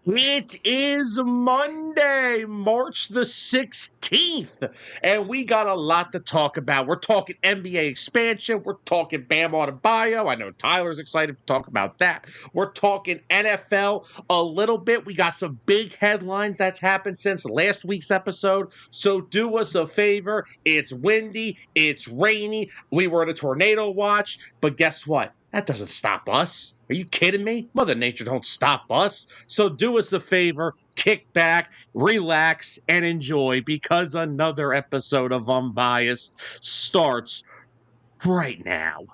It is Monday, March the 16th, and we got a lot to talk about. We're talking NBA expansion. We're talking Bam Adebayo. I know Tyler's excited to talk about that. We're talking NFL a little bit. We got some big headlines that's happened since last week's episode. So do us a favor. It's windy. It's rainy. We were in a tornado watch, but guess what? That doesn't stop us. Are you kidding me? Mother Nature don't stop us. So do us a favor, kick back, relax, and enjoy because another episode of Unbiased starts right now.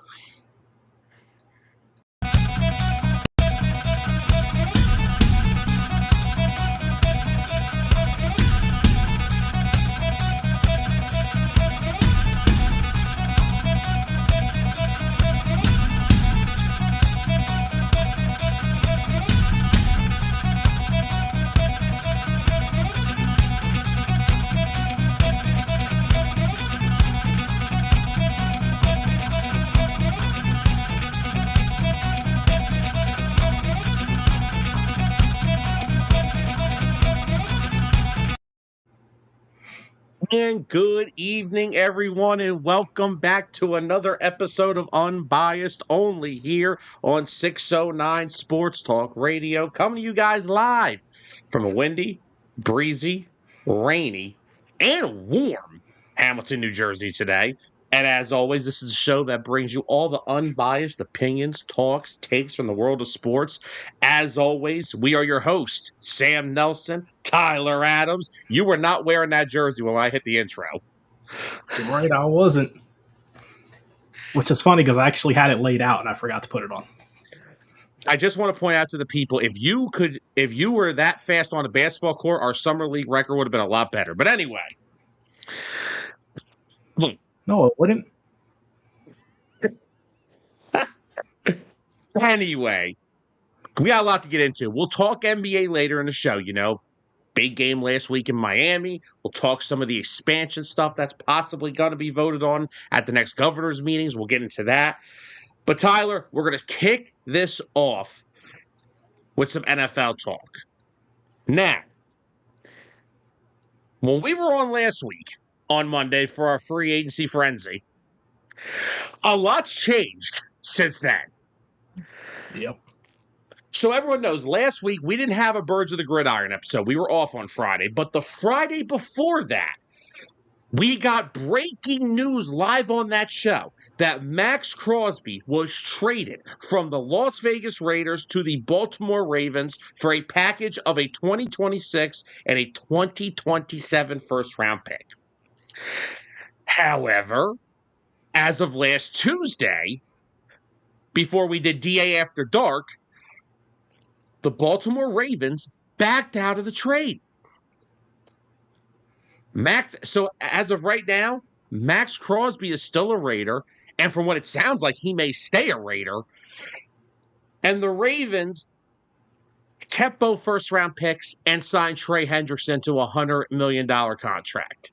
And good evening, everyone, and welcome back to another episode of Unbiased, only here on 609 Sports Talk Radio, coming to you guys live from a windy, breezy, rainy, and warm Hamilton, New Jersey today. And as always, this is a show that brings you all the unbiased opinions, talks, takes from the world of sports. As always, we are your hosts, Sam Nelson, Tyler Adams. You were not wearing that jersey when I hit the intro. Right, I wasn't. Which is funny because I actually had it laid out and I forgot to put it on. I just want to point out to the people, if you were that fast on a basketball court, our summer league record would have been a lot better. But anyway. No, it wouldn't. Anyway, we got a lot to get into. We'll talk NBA later in the show, Big game last week in Miami. We'll talk some of the expansion stuff that's possibly going to be voted on at the next governor's meetings. We'll get into that. But Tyler, we're going to kick this off with some NFL talk. Now, when we were on last week, on Monday for our free agency frenzy, a lot's changed since then. Yep. So everyone knows, last week we didn't have a Birds of the Gridiron episode. We were off on Friday. But the Friday before that, we got breaking news live on that show that Maxx Crosby was traded from the Las Vegas Raiders to the Baltimore Ravens for a package of a 2026 and a 2027 first-round pick. However, as of last Tuesday, before we did DA After Dark, the Baltimore Ravens backed out of the trade. So as of right now, Maxx Crosby is still a Raider, and from what it sounds like, he may stay a Raider. And the Ravens kept both first-round picks and signed Trey Hendrickson to a $100 million contract.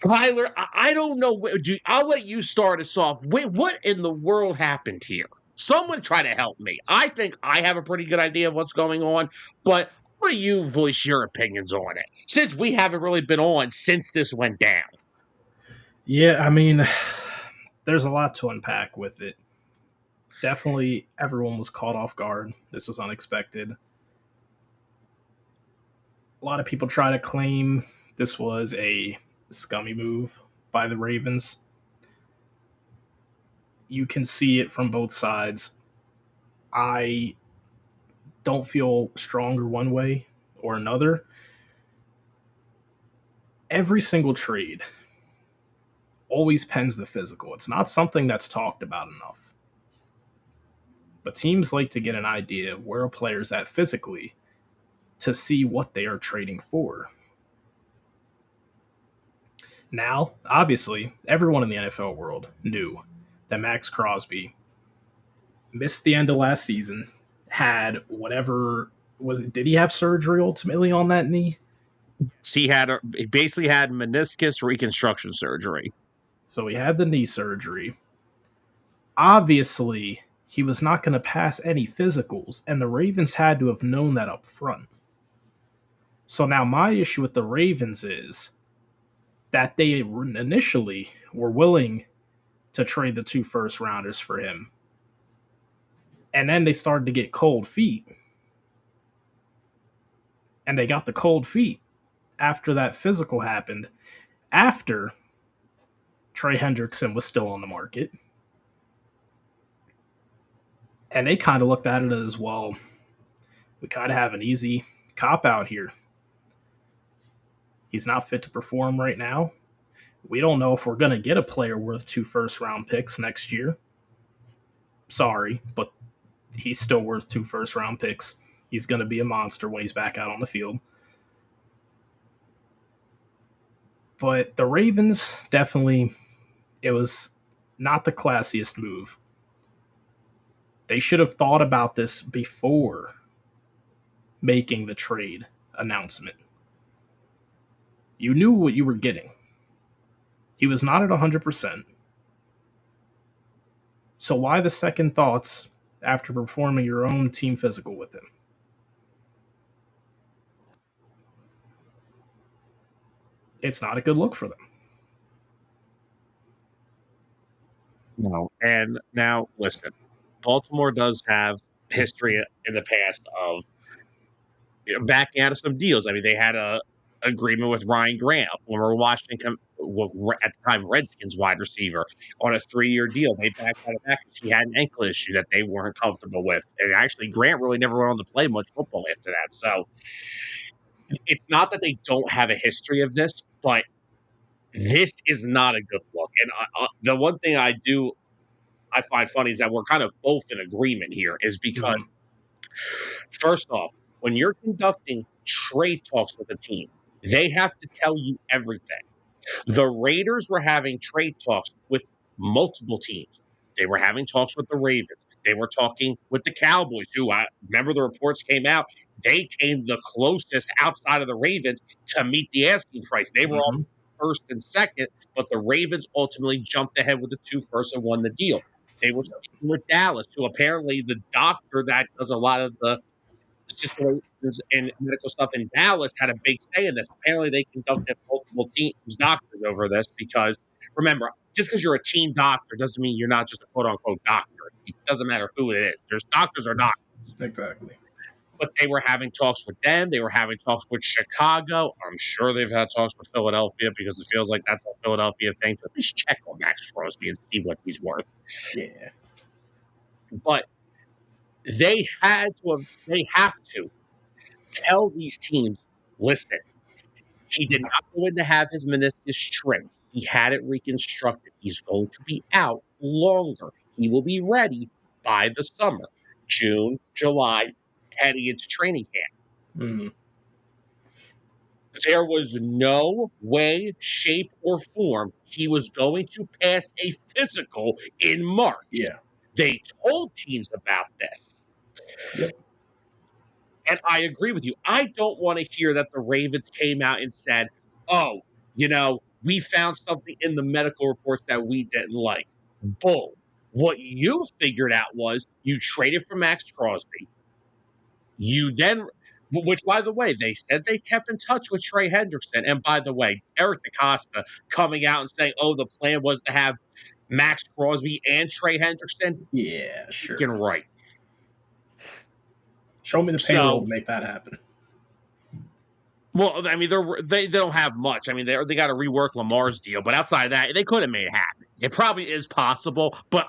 Tyler, I don't know. I'll let you start us off. What in the world happened here? Someone try to help me. I think I have a pretty good idea of what's going on, but why don't you voice your opinions on it, since we haven't really been on since this went down? Yeah, I mean, there's a lot to unpack with it. Definitely everyone was caught off guard. This was unexpected. A lot of people try to claim this was a scummy move by the Ravens. You can see it from both sides. I don't feel stronger one way or another. Every single trade always pens the physical. It's not something that's talked about enough. But teams like to get an idea of where a player's at physically to see what they are trading for. Now, obviously, everyone in the NFL world knew that Maxx Crosby missed the end of last season, had whatever was it? Did he have surgery ultimately on that knee? He basically had meniscus reconstruction surgery. So he had the knee surgery. Obviously, he was not going to pass any physicals, and the Ravens had to have known that up front. So now my issue with the Ravens is that they initially were willing to trade the 2 first rounders for him. And then they started to get cold feet. And they got the cold feet after that physical happened, after Trey Hendrickson was still on the market. And they kind of looked at it as, well, we kind of have an easy cop out here. He's not fit to perform right now. We don't know if we're going to get a player worth 2 first round picks next year. Sorry, but he's still worth 2 first round picks. He's going to be a monster when he's back out on the field. But the Ravens, definitely, it was not the classiest move. They should have thought about this before making the trade announcement. You knew what you were getting. He was not at 100%. So why the second thoughts after performing your own team physical with him? It's not a good look for them. No. And now, listen, Baltimore does have history in the past of backing out of some deals. I mean, they had a agreement with Ryan Grant, a former Washington, at the time Redskins wide receiver, on a 3-year deal. They backed out of that because he had an ankle issue that they weren't comfortable with. And actually, Grant really never went on to play much football after that. So it's not that they don't have a history of this, but this is not a good look. And the one thing I find funny is that we're kind of both in agreement here, is because first off, when you're conducting trade talks with a team, they have to tell you everything. The Raiders were having trade talks with multiple teams. They were having talks with the Ravens. They were talking with the Cowboys, who I remember the reports came out. They came the closest outside of the Ravens to meet the asking price. They were all first and second, but the Ravens ultimately jumped ahead with the 2 first and won the deal. They were speaking with Dallas, who apparently the doctor that does a lot of the situations and medical stuff in Dallas had a big say in this. Apparently, they conducted multiple teams doctors over this because, remember, just because you're a team doctor doesn't mean you're not just a quote unquote doctor. It doesn't matter who it is. There's doctors or doctors. Exactly. But they were having talks with them. They were having talks with Chicago. I'm sure they've had talks with Philadelphia because it feels like that's a Philadelphia thing. To at least check on Maxx Crosby and see what he's worth. Yeah. But they have to tell these teams, listen, he did not go in to have his meniscus trimmed. He had it reconstructed. He's going to be out longer. He will be ready by the summer, June, July, heading into training camp. There was no way, shape, or form he was going to pass a physical in March. Yeah. They told teams about this. Yep. And I agree with you. I don't want to hear that the Ravens came out and said, oh, we found something in the medical reports that we didn't like. Bull. What you figured out was you traded for Maxx Crosby. You then, which by the way, they said they kept in touch with Trey Hendrickson. And by the way, Eric DeCosta coming out and saying, oh, the plan was to have Maxx Crosby and Trey Hendrickson. Yeah, sure. Freaking right. Show me the payroll to make that happen. Well, I mean, they don't have much. I mean, they got to rework Lamar's deal, but outside of that, they could have made it happen. It probably is possible, but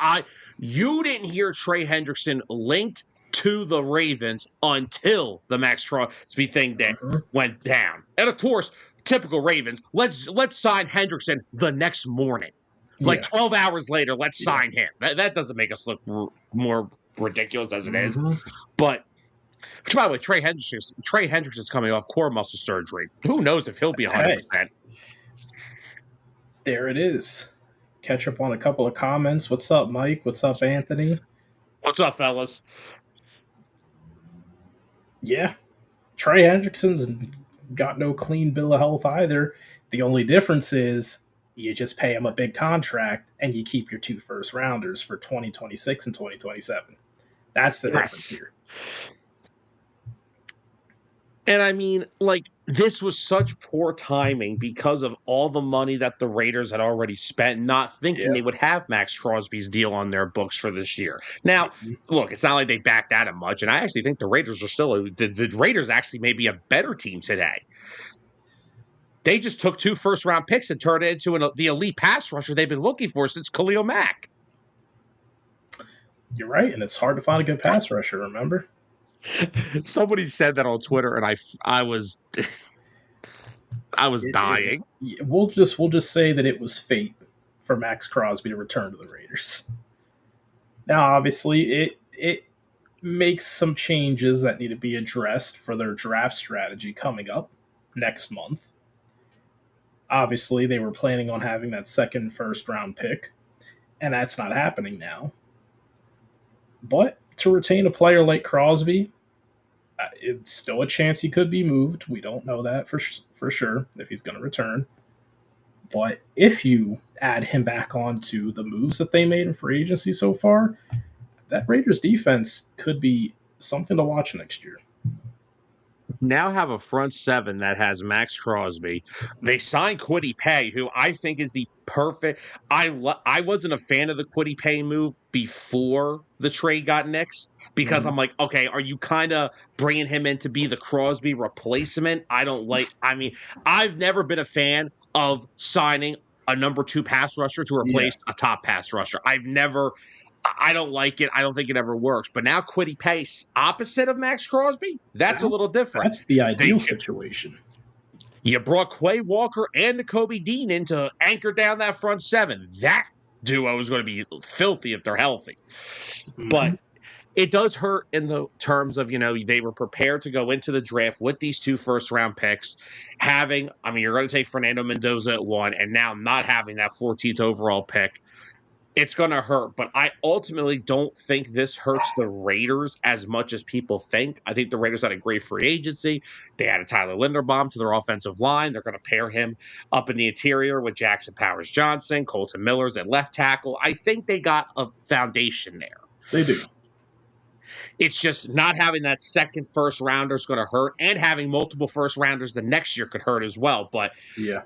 you didn't hear Trey Hendrickson linked to the Ravens until the Maxx Crosby thing that went down. And of course, typical Ravens, let's sign Hendrickson the next morning. Like 12 hours later, let's sign him. That doesn't make us look more ridiculous as it is. But which, by the way, Trey Hendrickson's coming off core muscle surgery. Who knows if he'll be 100%. There it is. Catch up on a couple of comments. What's up, Mike? What's up, Anthony? What's up, fellas? Yeah. Trey Hendrickson's got no clean bill of health either. The only difference is You just pay him a big contract and you keep your 2 first rounders for 2026 and 2027. That's the difference Yes. here. And I mean, like, this was such poor timing because of all the money that the Raiders had already spent, not thinking Yeah. they would have Maxx Crosby's deal on their books for this year. Now, Mhm. look, it's not like they backed out of much, and I actually think the Raiders are still the Raiders actually may be a better team today. They just took 2 first-round picks and turned it into the elite pass rusher they've been looking for since Khalil Mack. You're right, and it's hard to find a good pass rusher, remember? Somebody said that on Twitter, and I was I was dying. We'll just say that it was fate for Maxx Crosby to return to the Raiders. Now, obviously, it makes some changes that need to be addressed for their draft strategy coming up next month. Obviously, they were planning on having that second first round pick, and that's not happening now. But to retain a player like Crosby, it's still a chance he could be moved. We don't know that for sure if he's going to return. But if you add him back onto the moves that they made in free agency so far, that Raiders defense could be something to watch next year. Now have a front seven that has Maxx Crosby. They signed Kwity Paye, who I think is the perfect. I wasn't a fan of the Kwity Paye move before the trade got nixed because Mhm. I'm like, okay, are you kind of bringing him in to be the Crosby replacement? I don't like. I mean, I've never been a fan of signing a number 2 pass rusher to Yeah, replace a top pass rusher. I don't like it. I don't think it ever works. But now Kwity Pace, opposite of Maxx Crosby, that's a little that's different. that's the They ideal situation. You brought Quay Walker and Kobe Dean in to anchor down that front seven. That duo is going to be filthy if they're healthy. But Mhm. it does hurt in the terms of, they were prepared to go into the draft with these 2 first-round picks, you're going to take Fernando Mendoza at 1, and now not having that 14th overall pick. It's going to hurt, but I ultimately don't think this hurts the Raiders as much as people think. I think the Raiders had a great free agency. They added Tyler Linderbaum to their offensive line. They're going to pair him up in the interior with Jackson Powers Johnson, Colton Miller's at left tackle. I think they got a foundation there. They do. It's just not having that second first rounder is going to hurt, and having multiple first rounders the next year could hurt as well. But Yeah.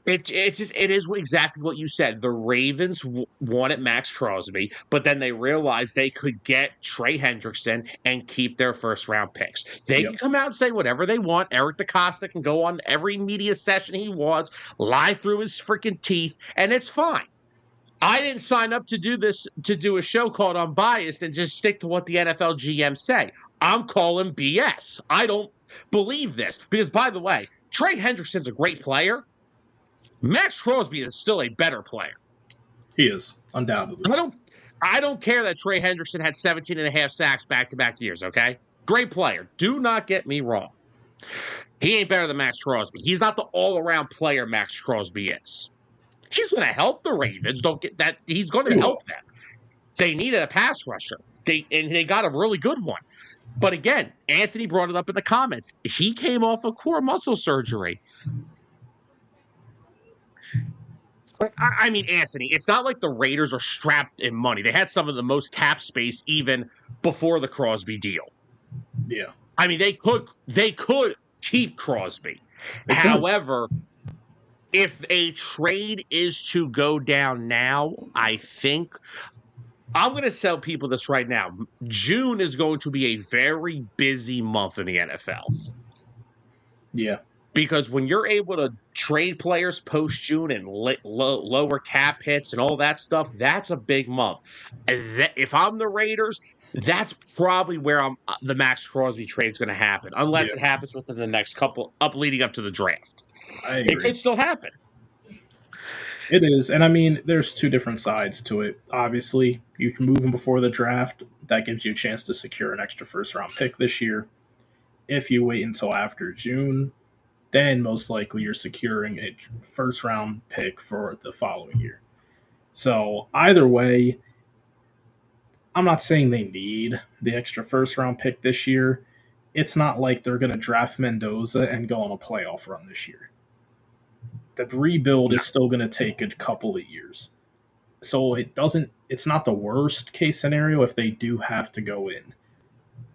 it is exactly what you said. The Ravens wanted Maxx Crosby, but then they realized they could get Trey Hendrickson and keep their first round picks. They Yep. can come out and say whatever they want. Eric DeCosta can go on every media session he wants, lie through his freaking teeth, and it's fine. I didn't sign up to do this, to do a show called Unbiased and just stick to what the NFL GM say. I'm calling BS. I don't believe this because, by the way, Trey Hendrickson's a great player. Maxx Crosby is still a better player. He is, undoubtedly. I don't care that Trey Hendrickson had 17 and a half sacks back-to-back years, okay? Great player. Do not get me wrong. He ain't better than Maxx Crosby. He's not the all-around player Maxx Crosby is. He's going to help the Ravens. Don't get that. He's going He to help will. them. They needed a pass rusher. They got a really good one. But again, Anthony brought it up in the comments. He came off of core muscle surgery. I mean, Anthony, it's not like the Raiders are strapped in money. They had some of the most cap space even before the Crosby deal. Yeah. I mean, they could keep Crosby. They could. However, if a trade is to go down now, I think I'm going to tell people this right now. June is going to be a very busy month in the NFL. Yeah. Because when you're able to trade players post June and lower cap hits and all that stuff, that's a big month. If I'm the Raiders, that's probably where the Maxx Crosby trade is going to happen, unless Yeah. it happens within the next couple up leading up to the draft. I It agree. could still happen. It is, and I mean, there's two different sides to it. Obviously, you can move him before the draft. That gives you a chance to secure an extra first round pick this year. If you wait until after June, then most likely you're securing a first round pick for the following year. So either way, I'm not saying they need the extra first round pick this year. It's not like they're going to draft Mendoza and go on a playoff run this year. the rebuild is still going to take a couple of years. So it's not the worst case scenario if they do have to go in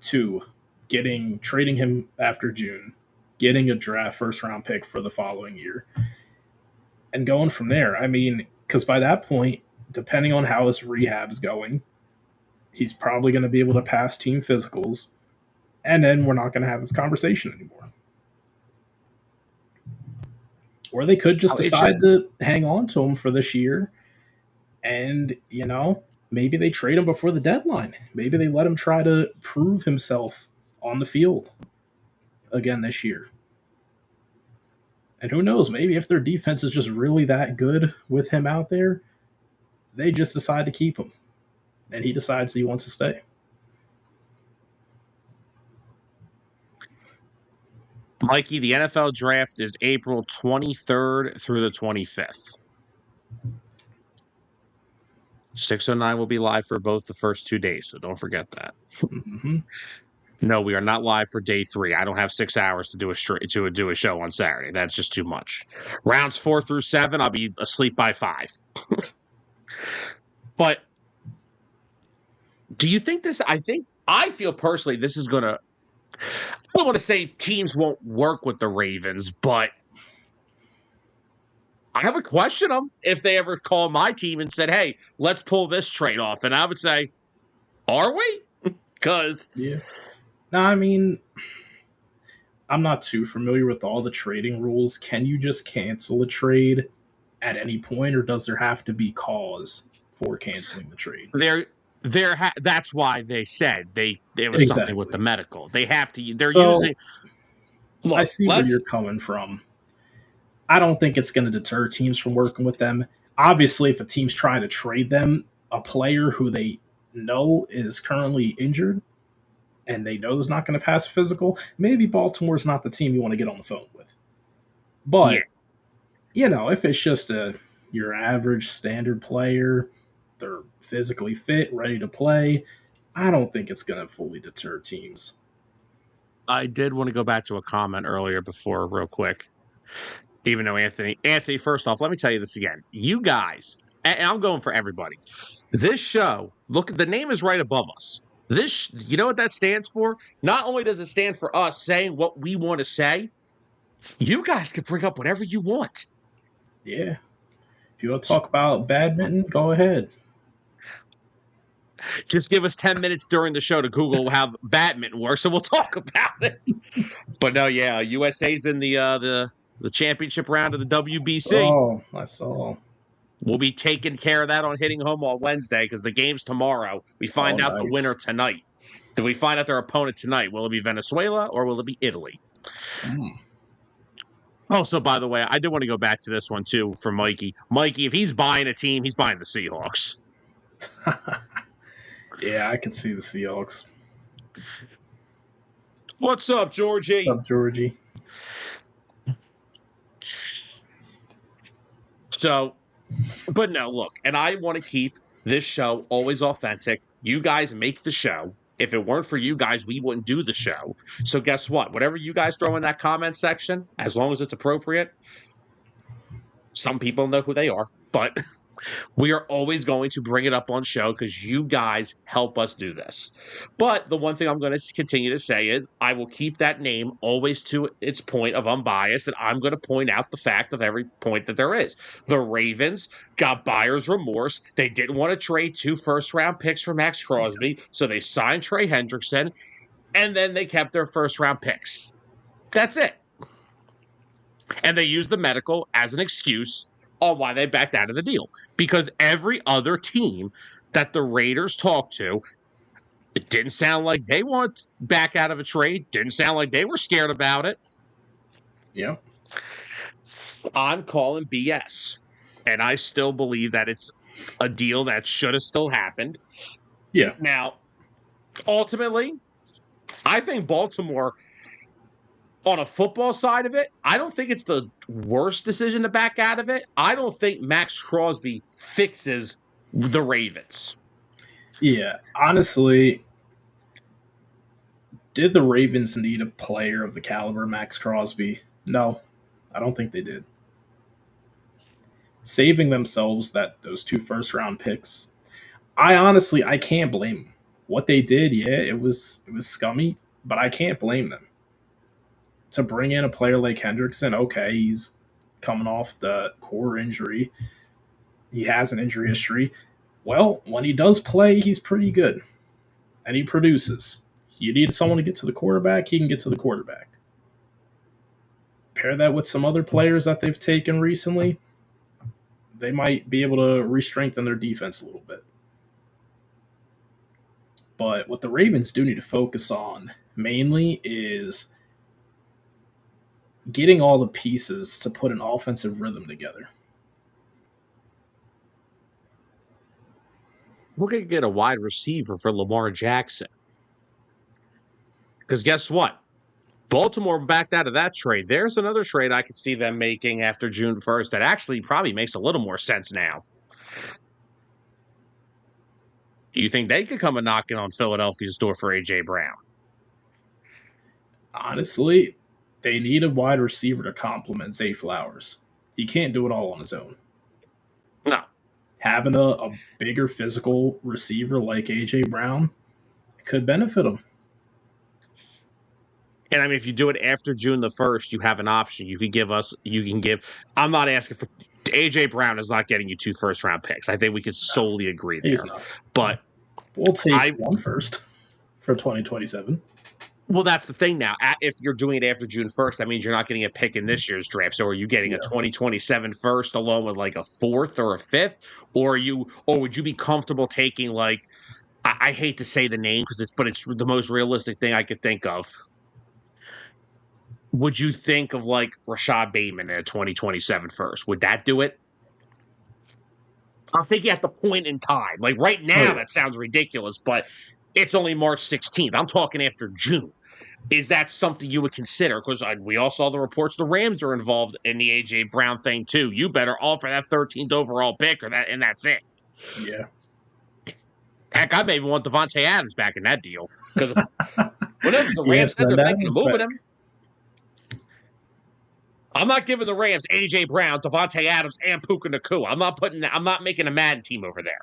to trading him after June, getting a draft first round pick for the following year, and going from there. I mean, because by that point, depending on how his rehab's going, he's probably going to be able to pass team physicals, and then we're not going to have this conversation anymore. Or they could just decide to hang on to him for this year, and maybe they trade him before the deadline. Maybe they let him try to prove himself on the field again this year. And who knows, maybe if their defense is just really that good with him out there, they just decide to keep him. And he decides he wants to stay. Mikey, the NFL draft is April 23rd through the 25th. 609 will be live for both the first 2 days, so don't forget that. Mm-hmm. No, we are not live for day 3. I don't have 6 hours to do a show on Saturday. That's just too much. Rounds 4 through 7, I'll be asleep by 5. But do you think this? I feel personally this is gonna. I don't want to say teams won't work with the Ravens, but I would question them if they ever call my team and said, "Hey, let's pull this trade off," and I would say, "Are we?" Because yeah. No, I mean, I'm not too familiar with all the trading rules. Can you just cancel a trade at any point, or does there have to be cause for canceling the trade? That's why they said there was something with the medical. They have to. They're using. Look, I see where you're coming from. I don't think it's going to deter teams from working with them. Obviously, if a team's trying to trade them a player who they know is currently injured and they know is not going to pass a physical, maybe Baltimore's not the team you want to get on the phone with. But, if it's just your average standard player, they're physically fit, ready to play, I don't think it's going to fully deter teams. I did want to go back to a comment earlier before, real quick. Even though Anthony, first off, let me tell you this again. You guys, and I'm going for everybody. This show, look, the name is right above us. You know what that stands for? Not only does it stand for us saying what we want to say, you guys can bring up whatever you want. Yeah. If you want to talk about badminton, go ahead. Just give us 10 minutes during the show to Google how badminton works, and we'll talk about it. But no, yeah, USA's in the championship round of the WBC. Oh, I saw. We'll be taking care of that on Hitting Home on Wednesday because the game's tomorrow. We find out the winner tonight. Do we find out their opponent tonight? Will it be Venezuela or will it be Italy? Also, by the way, I did want to go back to this one, too, for Mikey. Mikey, if he's buying a team, he's buying the Seahawks. Yeah, I can see the Seahawks. What's up, Georgie? What's up, Georgie? So, but no, look, and I want to keep this show always authentic. You guys make the show. If it weren't for you guys, we wouldn't do the show. So guess what? Whatever you guys throw in that comment section, as long as it's appropriate, some people know who they are, but we are always going to bring it up on show because you guys help us do this. But the one thing I'm going to continue to say is I will keep that name always to its point of unbiased, and I'm going to point out the fact of every point that there is. The Ravens got buyer's remorse. They didn't want to trade 2 first-round picks for Maxx Crosby, so they signed Trey Hendrickson, and then they kept their first-round picks. That's it. And they used the medical as an excuse on why they backed out of the deal. Because every other team that the Raiders talked to, it didn't sound like they want back out of a trade. Didn't sound like they were scared about it. Yeah. I'm calling BS. And I still believe that it's a deal that should have still happened. Yeah. Now, ultimately, I think Baltimore, on a football side of it, I don't think it's the worst decision to back out of it. I don't think Maxx Crosby fixes the Ravens. Yeah, honestly, did the Ravens need a player of the caliber of Maxx Crosby? No, I don't think they did. saving themselves those 2 first-round picks. I can't blame them. What they did, yeah, it was scummy, but I can't blame them. To bring in a player like Hendrickson, okay, he's coming off the core injury. He has an injury history. Well, when he does play, he's pretty good. And he produces. You need someone to get to the quarterback, he can get to the quarterback. Pair that with some other players that they've taken recently, they might be able to re-strengthen their defense a little bit. But what the Ravens do need to focus on mainly is getting all the pieces to put an offensive rhythm together. We're going to get a wide receiver for Lamar Jackson. Because guess what? Baltimore backed out of that trade. There's another trade I could see them making after June 1st that actually probably makes a little more sense now. Do you think they could come a knocking on Philadelphia's door for A.J. Brown? Honestly, they need a wide receiver to complement Zay Flowers. He can't do it all on his own. No. Having a bigger physical receiver like A.J. Brown could benefit him. And I mean, if you do it after June the 1st, you have an option. I'm not asking for A.J. Brown is not getting you 2 first-round picks. I think we could solely agree there. He's not. But we'll take one first for 2027. Well, that's the thing now. If you're doing it after June 1st, that means you're not getting a pick in this year's draft. So are you getting a 2027 first along with like a 4th or a 5th? Or would you be comfortable taking like, I hate to say the name but it's the most realistic thing I could think of. Would you think of like Rashad Bateman in a 2027 first? Would that do it? I'm thinking at the point in time. Like right now, that sounds ridiculous, but it's only March 16th. I'm talking after June. Is that something you would consider? Because we all saw the reports the Rams are involved in the A.J. Brown thing too. You better offer that 13th overall pick and that's it. Yeah. Heck, I may even want Devontae Adams back in that deal. Because whenever the Rams said they're thinking of moving him, I'm not giving the Rams A.J. Brown, Devontae Adams, and Puka Nacua. I'm not making a Madden team over there.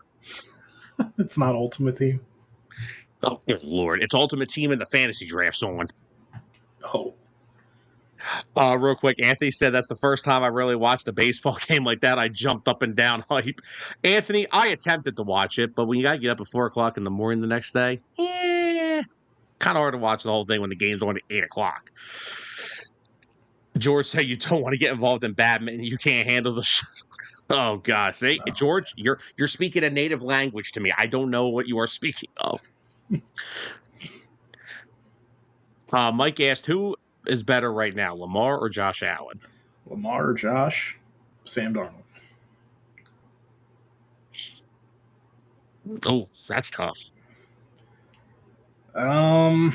It's not Ultimate Team. Oh, good Lord. It's Ultimate Team in the fantasy draft, someone. Oh. Real quick, Anthony said that's the first time I really watched a baseball game like that. I jumped up and down hype. Anthony, I attempted to watch it, but when you got to get up at 4 o'clock in the morning the next day, kind of hard to watch the whole thing when the game's on at 8 o'clock. George said you don't want to get involved in badminton. You can't handle the Oh, gosh. See, George, you're speaking a native language to me. I don't know what you are speaking of. Mike asked, who is better right now, Lamar or Josh Allen? Lamar or Josh? Sam Darnold. Oh, that's tough. That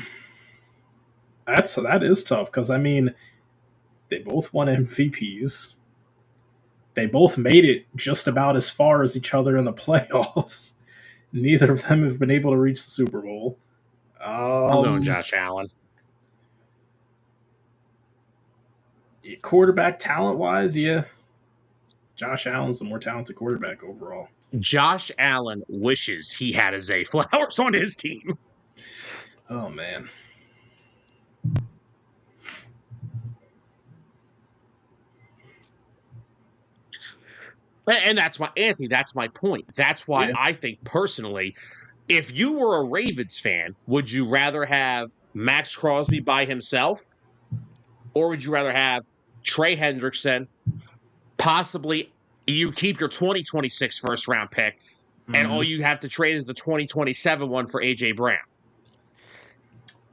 is tough because I mean, they both won MVPs. They both made it just about as far as each other in the playoffs. Neither of them have been able to reach the Super Bowl. I'm going Josh Allen. Quarterback talent-wise, yeah. Josh Allen's the more talented quarterback overall. Josh Allen wishes he had a Zay Flowers on his team. Oh, man. And that's my point. That's why I think personally, if you were a Ravens fan, would you rather have Maxx Crosby by himself? Or would you rather have Trey Hendrickson, possibly you keep your 2026 first round pick, and all you have to trade is the 2027 one for A.J. Brown?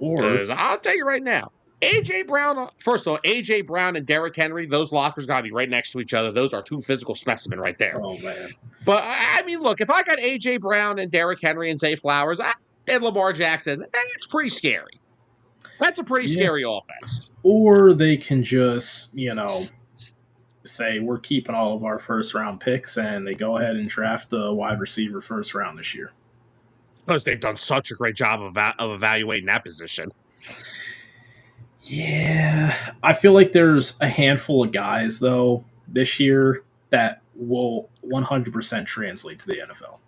Because I'll tell you right now, A.J. Brown, first of all, A.J. Brown and Derrick Henry, those lockers got to be right next to each other. Those are two physical specimens right there. Oh, man. But, I mean, look, if I got A.J. Brown and Derrick Henry and Zay Flowers and Lamar Jackson, that's pretty scary. That's a pretty scary offense. Or they can just, say we're keeping all of our first-round picks, and they go ahead and draft the wide receiver first round this year. Because they've done such a great job of evaluating that position. Yeah. I feel like there's a handful of guys, though, this year that will 100% translate to the NFL.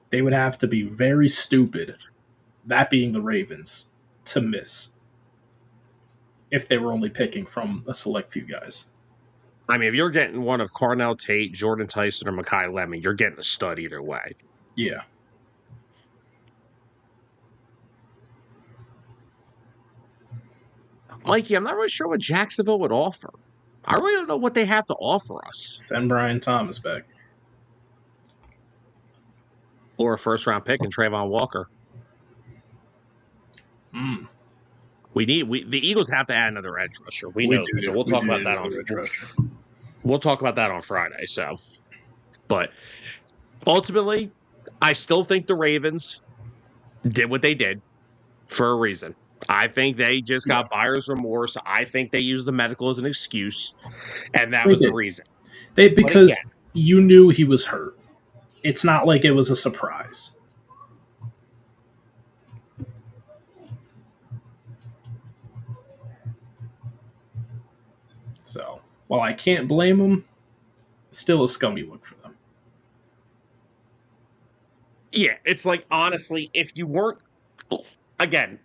They would have to be very stupid, that being the Ravens, to miss if they were only picking from a select few guys. I mean, if you're getting one of Carnell Tate, Jordan Tyson, or Mekhi Lemon, you're getting a stud either way. Yeah. Mikey, I'm not really sure what Jacksonville would offer. I really don't know what they have to offer us. Send Brian Thomas back. Or a first-round pick and Trayvon Walker. Mm. The Eagles have to add another edge rusher. We know that. So we'll talk about that we'll talk about that on Friday. So, but ultimately, I still think the Ravens did what they did for a reason. I think they just got buyer's remorse. I think they used the medical as an excuse, and that was the reason. Because you knew he was hurt. It's not like it was a surprise. So, while I can't blame them, still a scummy look for them. Yeah, it's like, honestly, if you weren't, again,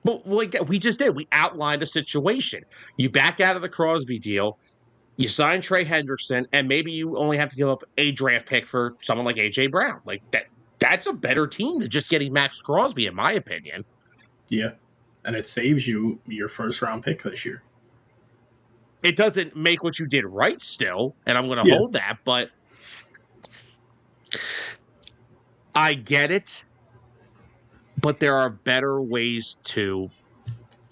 but we just did. We outlined a situation. You back out of the Crosby deal, you sign Trey Hendrickson, and maybe you only have to give up a draft pick for someone like A.J. Brown. Like, that's a better team than just getting Maxx Crosby, in my opinion. Yeah, and it saves you your first-round pick this year. It doesn't make what you did right still, and I'm going to hold that, but I get it. But there are better ways to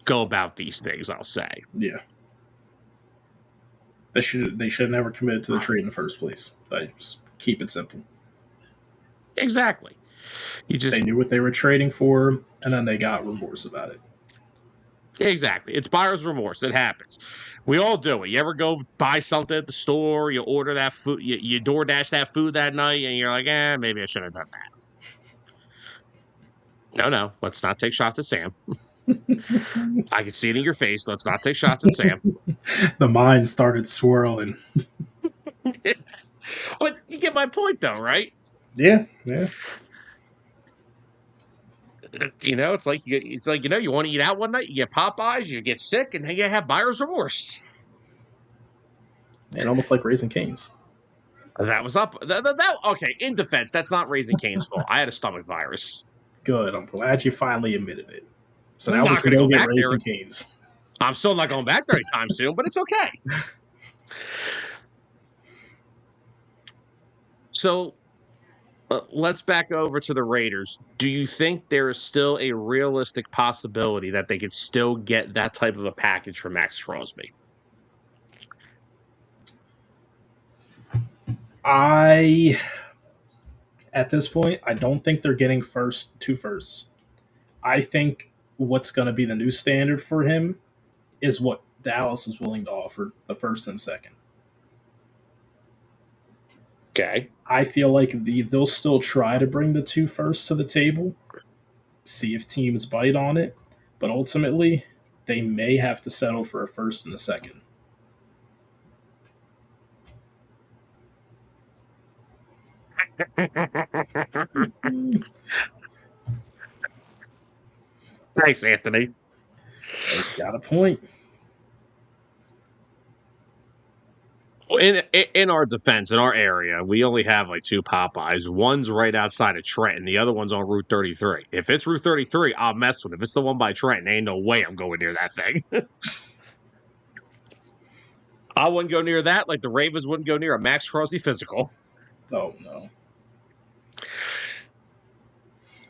go about these things, I'll say. Yeah. They should have never committed to the trade in the first place. They just keep it simple. Exactly. They knew what they were trading for, and then they got remorse about it. Exactly. It's buyer's remorse. It happens. We all do it. You ever go buy something at the store, you order that food, you DoorDash that food that night, and you're like, maybe I shouldn't have done that. No, let's not take shots at Sam. I can see it in your face. Let's not take shots at Sam. The mind started swirling. But you get my point, though, right? Yeah. It's like you want to eat out one night, you get Popeyes, you get sick, and then you have buyer's remorse. And almost like Raising Cane's. That was not that. Okay, in defense, that's not Raising Cane's fault. I had a stomach virus. Good. I'm glad you finally admitted it. So now we can go get Raising Cane's. I'm still not going back there anytime soon, but it's okay. So let's back over to the Raiders. Do you think there is still a realistic possibility that they could still get that type of a package from Maxx Crosby? At this point, I don't think they're getting two firsts. I think what's going to be the new standard for him is what Dallas is willing to offer, the first and second. Okay. I feel like they'll still try to bring the two firsts to the table, see if teams bite on it, but ultimately they may have to settle for a first and a second. Thanks, Anthony. Got a point. In our defense, in our area, we only have like two Popeyes. One's right outside of Trenton. The other one's on Route 33. If it's Route 33, I'll mess with it. If it's the one by Trenton, ain't no way I'm going near that thing. I wouldn't go near that like the Ravens wouldn't go near a Maxx Crosby physical. Oh, no.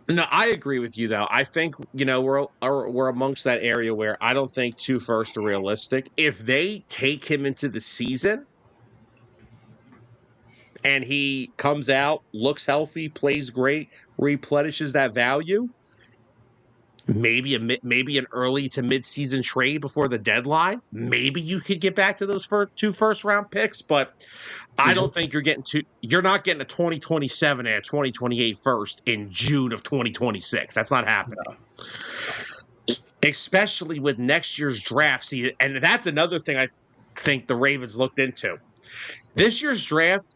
No, I agree with you, though. I think, we're amongst that area where I don't think two firsts are realistic. If they take him into the season and he comes out, looks healthy, plays great, replenishes that value, maybe an early to mid-season trade before the deadline, maybe you could get back to those two first-round picks, but I don't think you're not getting a 2027 and a 2028 first in June of 2026. That's not happening. No. Especially with next year's draft season. And that's another thing I think the Ravens looked into. This year's draft,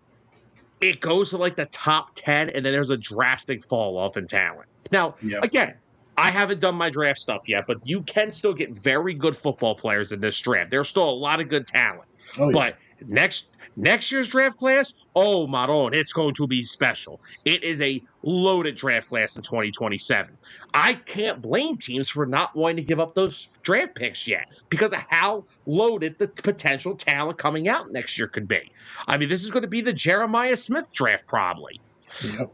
it goes to like the top 10, and then there's a drastic fall off in talent. Now, Yep. again, I haven't done my draft stuff yet, but you can still get very good football players in this draft. There's still a lot of good talent. Oh, yeah. But next year's draft class, oh, Maron, it's going to be special. It is a loaded draft class in 2027. I can't blame teams for not wanting to give up those draft picks yet because of how loaded the potential talent coming out next year could be. I mean, this is going to be the Jeremiah Smith draft, probably. Yep.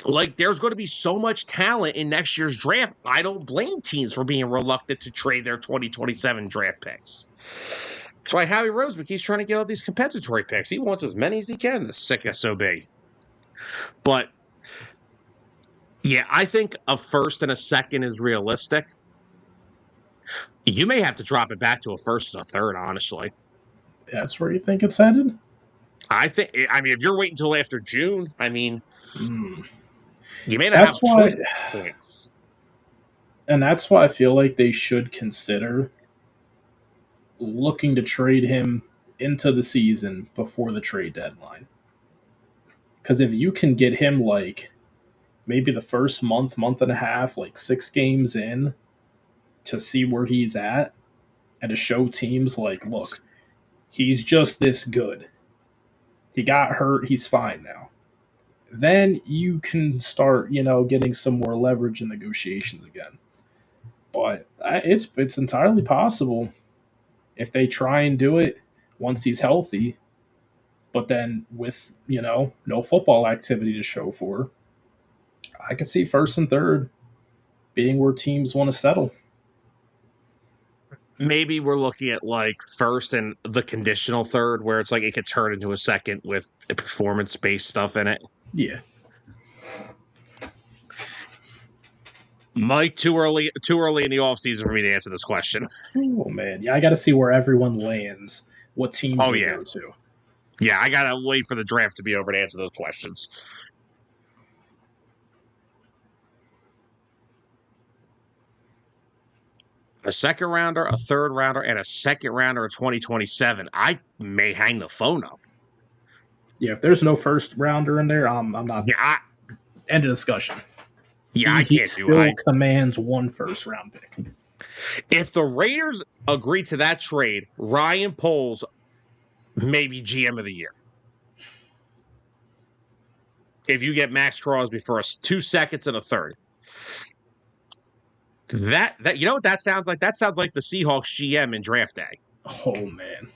Like, there's going to be so much talent in next year's draft. I don't blame teams for being reluctant to trade their 2027 draft picks. That's why Howie Roseman keeps trying to get all these compensatory picks. He wants as many as he can, the sick SOB. But, yeah, I think a first and a second is realistic. You may have to drop it back to a first and a third, honestly. That's where you think it's headed? I mean, if you're waiting until after June, I mean, you may not That's have a choice at why, that point. and that's why I feel like they should consider looking to trade him into the season before the trade deadline. Because if you can get him like maybe the first month and a half, like 6 games in, to see where he's at and to show teams like, look, he's just this good. He got hurt, he's fine now. Then you can start, getting some more leverage in negotiations again. But it's entirely possible if they try and do it once he's healthy, but then with, no football activity to show for, I could see first and third being where teams want to settle. Maybe we're looking at like first and the conditional third, where it's like it could turn into a second with performance-based stuff in it. Yeah. Mike, too early in the offseason for me to answer this question. Oh, man. Yeah, I got to see where everyone lands, what teams they go to. Yeah, I got to wait for the draft to be over to answer those questions. A second rounder, a third rounder, and a second rounder in 2027. I may hang the phone up. Yeah, if there's no first rounder in there, I'm not. Yeah, end of discussion. Yeah, I can't do it. He still commands one first round pick. If the Raiders agree to that trade, Ryan Poles may be GM of the year. If you get Maxx Crosby for 2 seconds and a third. That you know what that sounds like? That sounds like the Seahawks GM in draft day. Oh, man.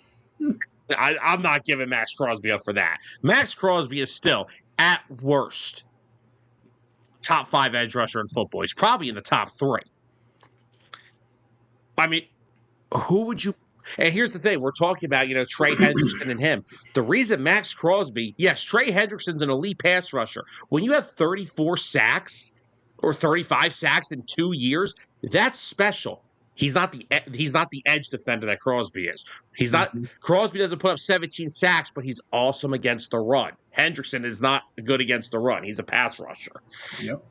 I'm not giving Maxx Crosby up for that. Maxx Crosby is still, at worst, top 5 edge rusher in football. He's probably in the top 3. I mean, who would you... And here's the thing. We're talking about, Trey Hendrickson and him. The reason Maxx Crosby... Yes, Trey Hendrickson's an elite pass rusher. When you have 34 sacks or 35 sacks in 2 years, that's special. He's not the edge defender that Crosby is. He's not. Crosby doesn't put up 17 sacks, but he's awesome against the run. Hendrickson is not good against the run. He's a pass rusher. Yep.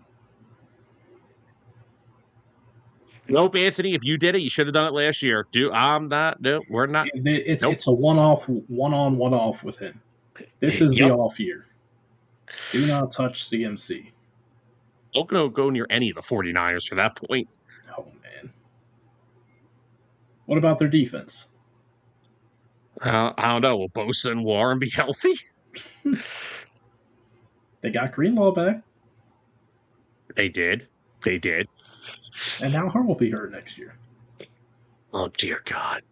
Nope, Anthony. If you did it, you should have done it last year. I'm not. No, we're not. It's a one off with him. This is the off year. Do not touch CMC. Don't go near any of the 49ers for that point. Oh, man. What about their defense? I don't know. Will Bosa and Warren be healthy? They got Greenlaw back. They did. And now Hart will be hurt next year. Oh, dear God.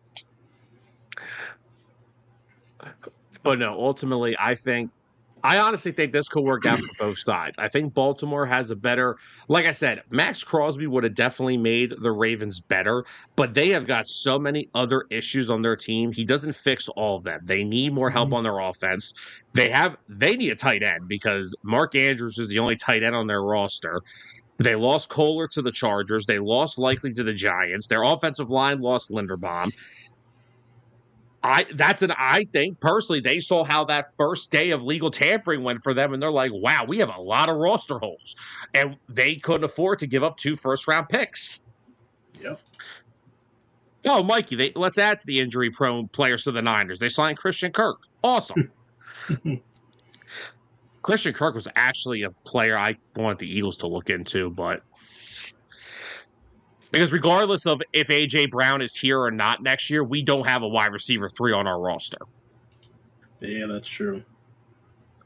But no, ultimately, I honestly think this could work out for both sides. I think Baltimore has a better, like I said, Maxx Crosby would have definitely made the Ravens better, but they have got so many other issues on their team. He doesn't fix all of them. They need more help on their offense. They need a tight end because Mark Andrews is the only tight end on their roster. They lost Kohler to the Chargers. They lost Likely to the Giants. Their offensive line lost Linderbaum. I think personally they saw how that first day of legal tampering went for them, and they're like, wow, we have a lot of roster holes. And they couldn't afford to give up 2 first-round picks. Yep. Oh, Mikey, let's add to the injury-prone players to the Niners. They signed Christian Kirk. Awesome. Christian Kirk was actually a player I wanted the Eagles to look into, but because regardless of if A.J. Brown is here or not next year, we don't have a wide receiver 3 on our roster. Yeah, that's true.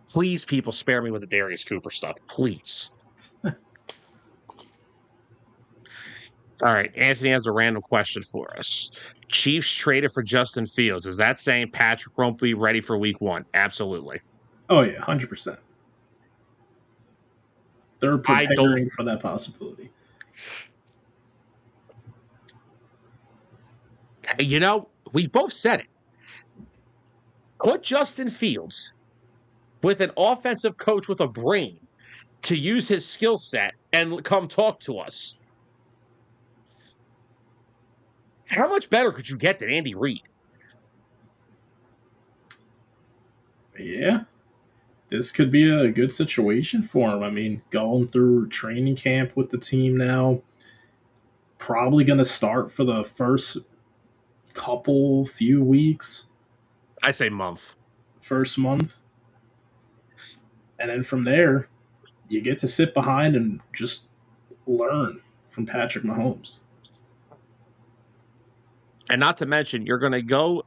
Please, people, spare me with the Darius Cooper stuff. Please. All right, Anthony has a random question for us. Chiefs traded for Justin Fields. Is that saying Patrick won't be ready for week 1? Absolutely. Oh, yeah, 100%. They're I don't. preparing for that possibility. You know, we both said it. Put Justin Fields with an offensive coach with a brain to use his skill set and come talk to us. How much better could you get than Andy Reid? Yeah, this could be a good situation for him. I mean, going through training camp with the team now, probably going to start for the first few weeks. I say month. First month. And then from there, you get to sit behind and just learn from Patrick Mahomes. And not to mention, you're going to go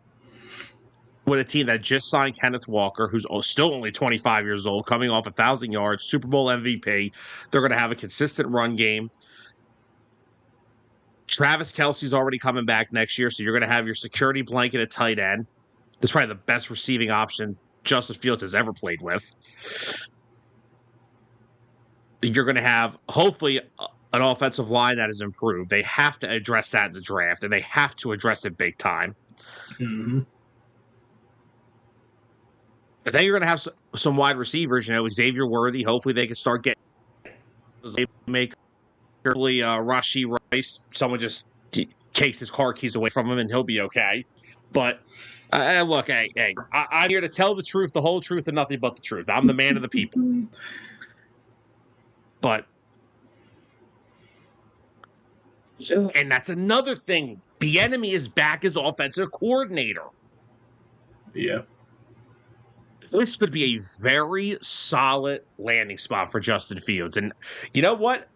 with a team that just signed Kenneth Walker, who's still only 25 years old, coming off 1,000 yards, Super Bowl MVP. They're going to have a consistent run game. Travis Kelce's already coming back next year, so you're going to have your security blanket at tight end. It's probably the best receiving option Justin Fields has ever played with. You're going to have, hopefully, an offensive line that is improved. They have to address that in the draft, and they have to address it big time. Mm-hmm. But then you're going to have some wide receivers, Xavier Worthy. Hopefully they can start getting Rashee Rice. Someone just takes his car keys away from him and he'll be okay. But look, I'm here to tell the truth, the whole truth, and nothing but the truth. I'm the man of the people. But, and that's another thing. The enemy is back as offensive coordinator. Yeah. This could be a very solid landing spot for Justin Fields. And you know what?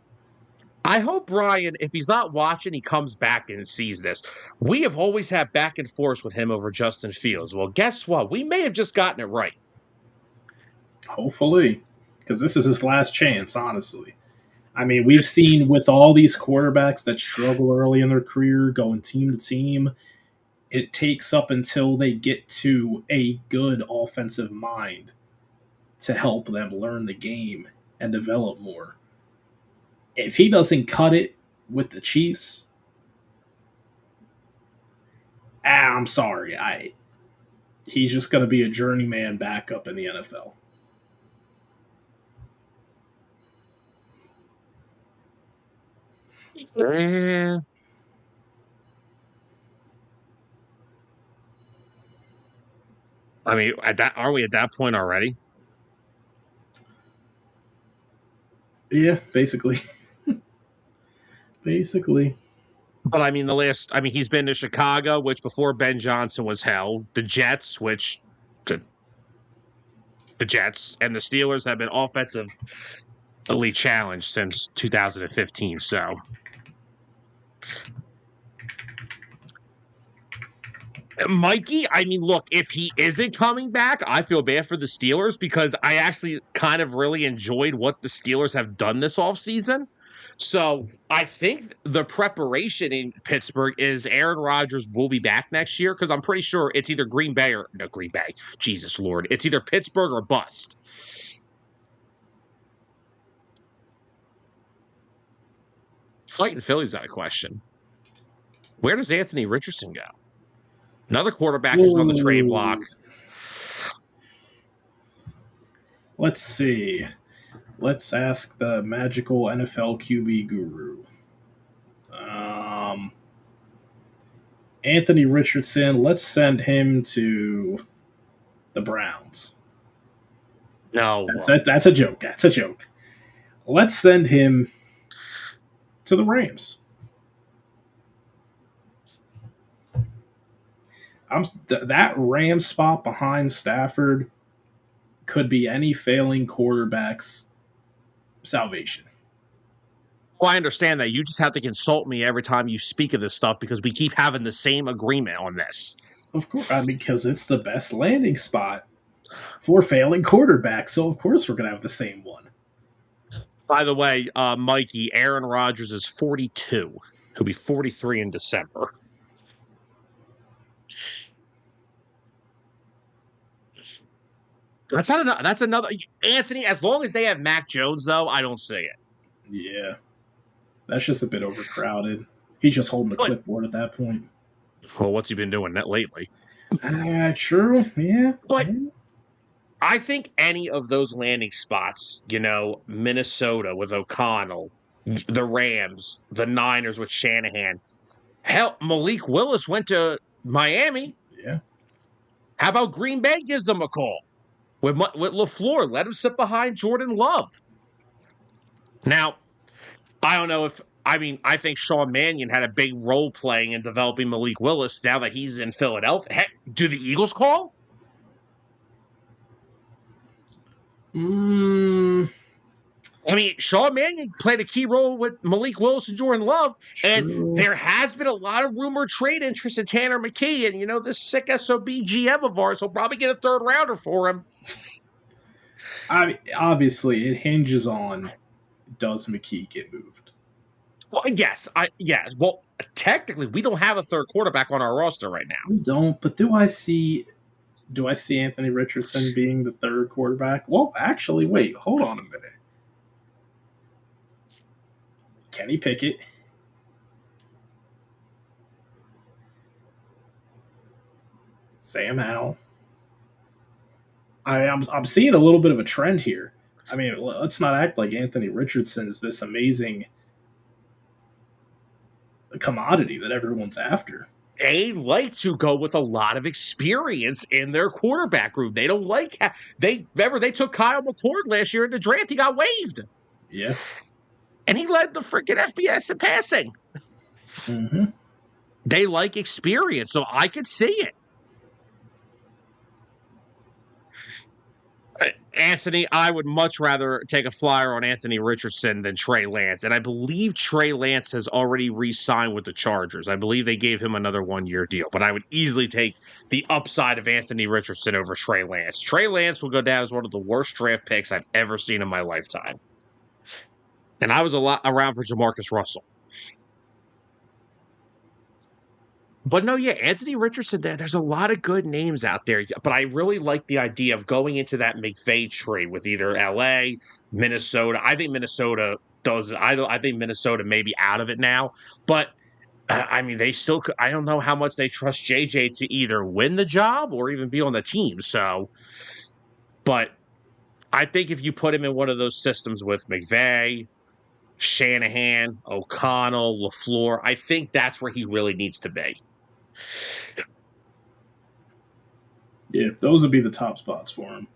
I hope Brian, if he's not watching, he comes back and sees this. We have always had back and forth with him over Justin Fields. Well, guess what? We may have just gotten it right. Hopefully. Because this is his last chance, honestly. I mean, we've seen with all these quarterbacks that struggle early in their career, going team to team, it takes up until they get to a good offensive mind to help them learn the game and develop more. If he doesn't cut it with the Chiefs, I'm sorry. He's just going to be a journeyman backup in the NFL. Yeah. I mean, aren't we at that point already? Yeah, basically. Basically. But I mean, he's been to Chicago, which before Ben Johnson was hell, the Jets, the Jets and the Steelers have been offensively challenged since 2015. So, Mikey, I mean, look, if he isn't coming back, I feel bad for the Steelers because I actually kind of really enjoyed what the Steelers have done this offseason. So I think the preparation in Pittsburgh is Aaron Rodgers will be back next year because I'm pretty sure it's either Green Bay. Jesus Lord. It's either Pittsburgh or bust. Fighting Philly's got a question. Where does Anthony Richardson go? Another quarterback who's on the trade block. Let's see. Let's ask the magical NFL QB guru. Anthony Richardson, let's send him to the Browns. No. That's a joke. That's a joke. Let's send him to the Rams. That Ram spot behind Stafford could be any failing quarterback's salvation. Well, I understand that. You just have to consult me every time you speak of this stuff because we keep having the same agreement on this. Of course, because it's the best landing spot for failing quarterbacks. So of course we're gonna have the same one. By the way, Mikey, Aaron Rodgers is 42. He'll be 43 in December. That's not enough. That's another Anthony. As long as they have Mac Jones, though, I don't see it. Yeah, that's just a bit overcrowded. He's just holding a clipboard at that point. Well, what's he been doing lately? True. Yeah. But I think any of those landing spots, Minnesota with O'Connell, the Rams, the Niners with Shanahan. Hell, Malik Willis went to Miami. Yeah. How about Green Bay gives them a call with LaFleur? Let him sit behind Jordan Love. Now, I don't know I think Sean Mannion had a big role playing in developing Malik Willis now that he's in Philadelphia. Heck, do the Eagles call? I mean, Sean Mannion played a key role with Malik Willis and Jordan Love, and there has been a lot of rumored trade interest in Tanner McKee, and this sick SOB GM of ours will probably get a third rounder for him. Obviously, it hinges on does McKee get moved. Well, yes. Well, technically, we don't have a third quarterback on our roster right now. We don't, but do I see Anthony Richardson being the third quarterback? Well, actually, wait, hold on a minute. Kenny Pickett, Sam Howell. I'm seeing a little bit of a trend here. I mean, let's not act like Anthony Richardson is this amazing commodity that everyone's after. They like to go with a lot of experience in their quarterback room. They don't like they took Kyle McCord last year in the draft. He got waived. Yeah. And he led the freaking FBS in passing. Mm-hmm. They like experience, so I could see it. Anthony, I would much rather take a flyer on Anthony Richardson than Trey Lance. And I believe Trey Lance has already re-signed with the Chargers. I believe they gave him another 1-year deal. But I would easily take the upside of Anthony Richardson over Trey Lance. Trey Lance will go down as one of the worst draft picks I've ever seen in my lifetime. And I was a lot around for Jamarcus Russell. But no, yeah, Anthony Richardson, there's a lot of good names out there. But I really like the idea of going into that McVay trade with either LA, Minnesota. I think Minnesota does. I think Minnesota may be out of it now. But, I mean, they still could. I don't know how much they trust JJ to either win the job or even be on the team. So, but I think if you put him in one of those systems with McVay, Shanahan, O'Connell, LaFleur, I think that's where he really needs to be. Yeah, those would be the top spots for him.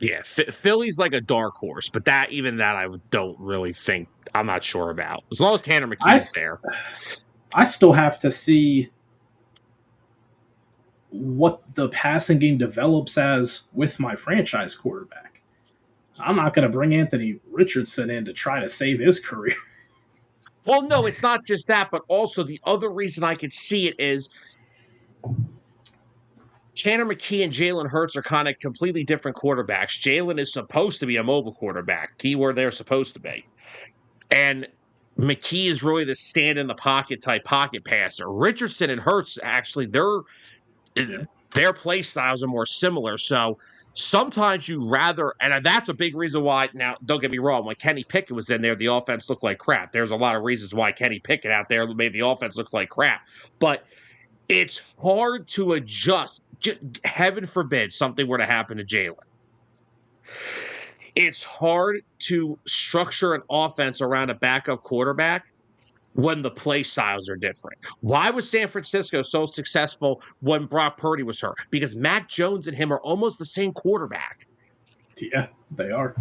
Yeah, Philly's like a dark horse, but I don't really think. I'm not sure about. As long as Tanner McKee's there. I still have to see what the passing game develops as with my franchise quarterback. I'm not going to bring Anthony Richardson in to try to save his career. Well, no, it's not just that, but also the other reason I could see it is Tanner McKee and Jalen Hurts are kind of completely different quarterbacks. Jalen is supposed to be a mobile quarterback. Keyword, they're supposed to be. And McKee is really the stand-in-the-pocket type pocket passer. Richardson and Hurts, actually, their play styles are more similar. So sometimes you rather, and that's a big reason why, now, don't get me wrong, when Kenny Pickett was in there, the offense looked like crap. There's a lot of reasons why Kenny Pickett out there made the offense look like crap. But it's hard to adjust. Heaven forbid something were to happen to Jalen. It's hard to structure an offense around a backup quarterback when the play styles are different. Why was San Francisco so successful when Brock Purdy was hurt? Because Mac Jones and him are almost the same quarterback. Yeah, they are.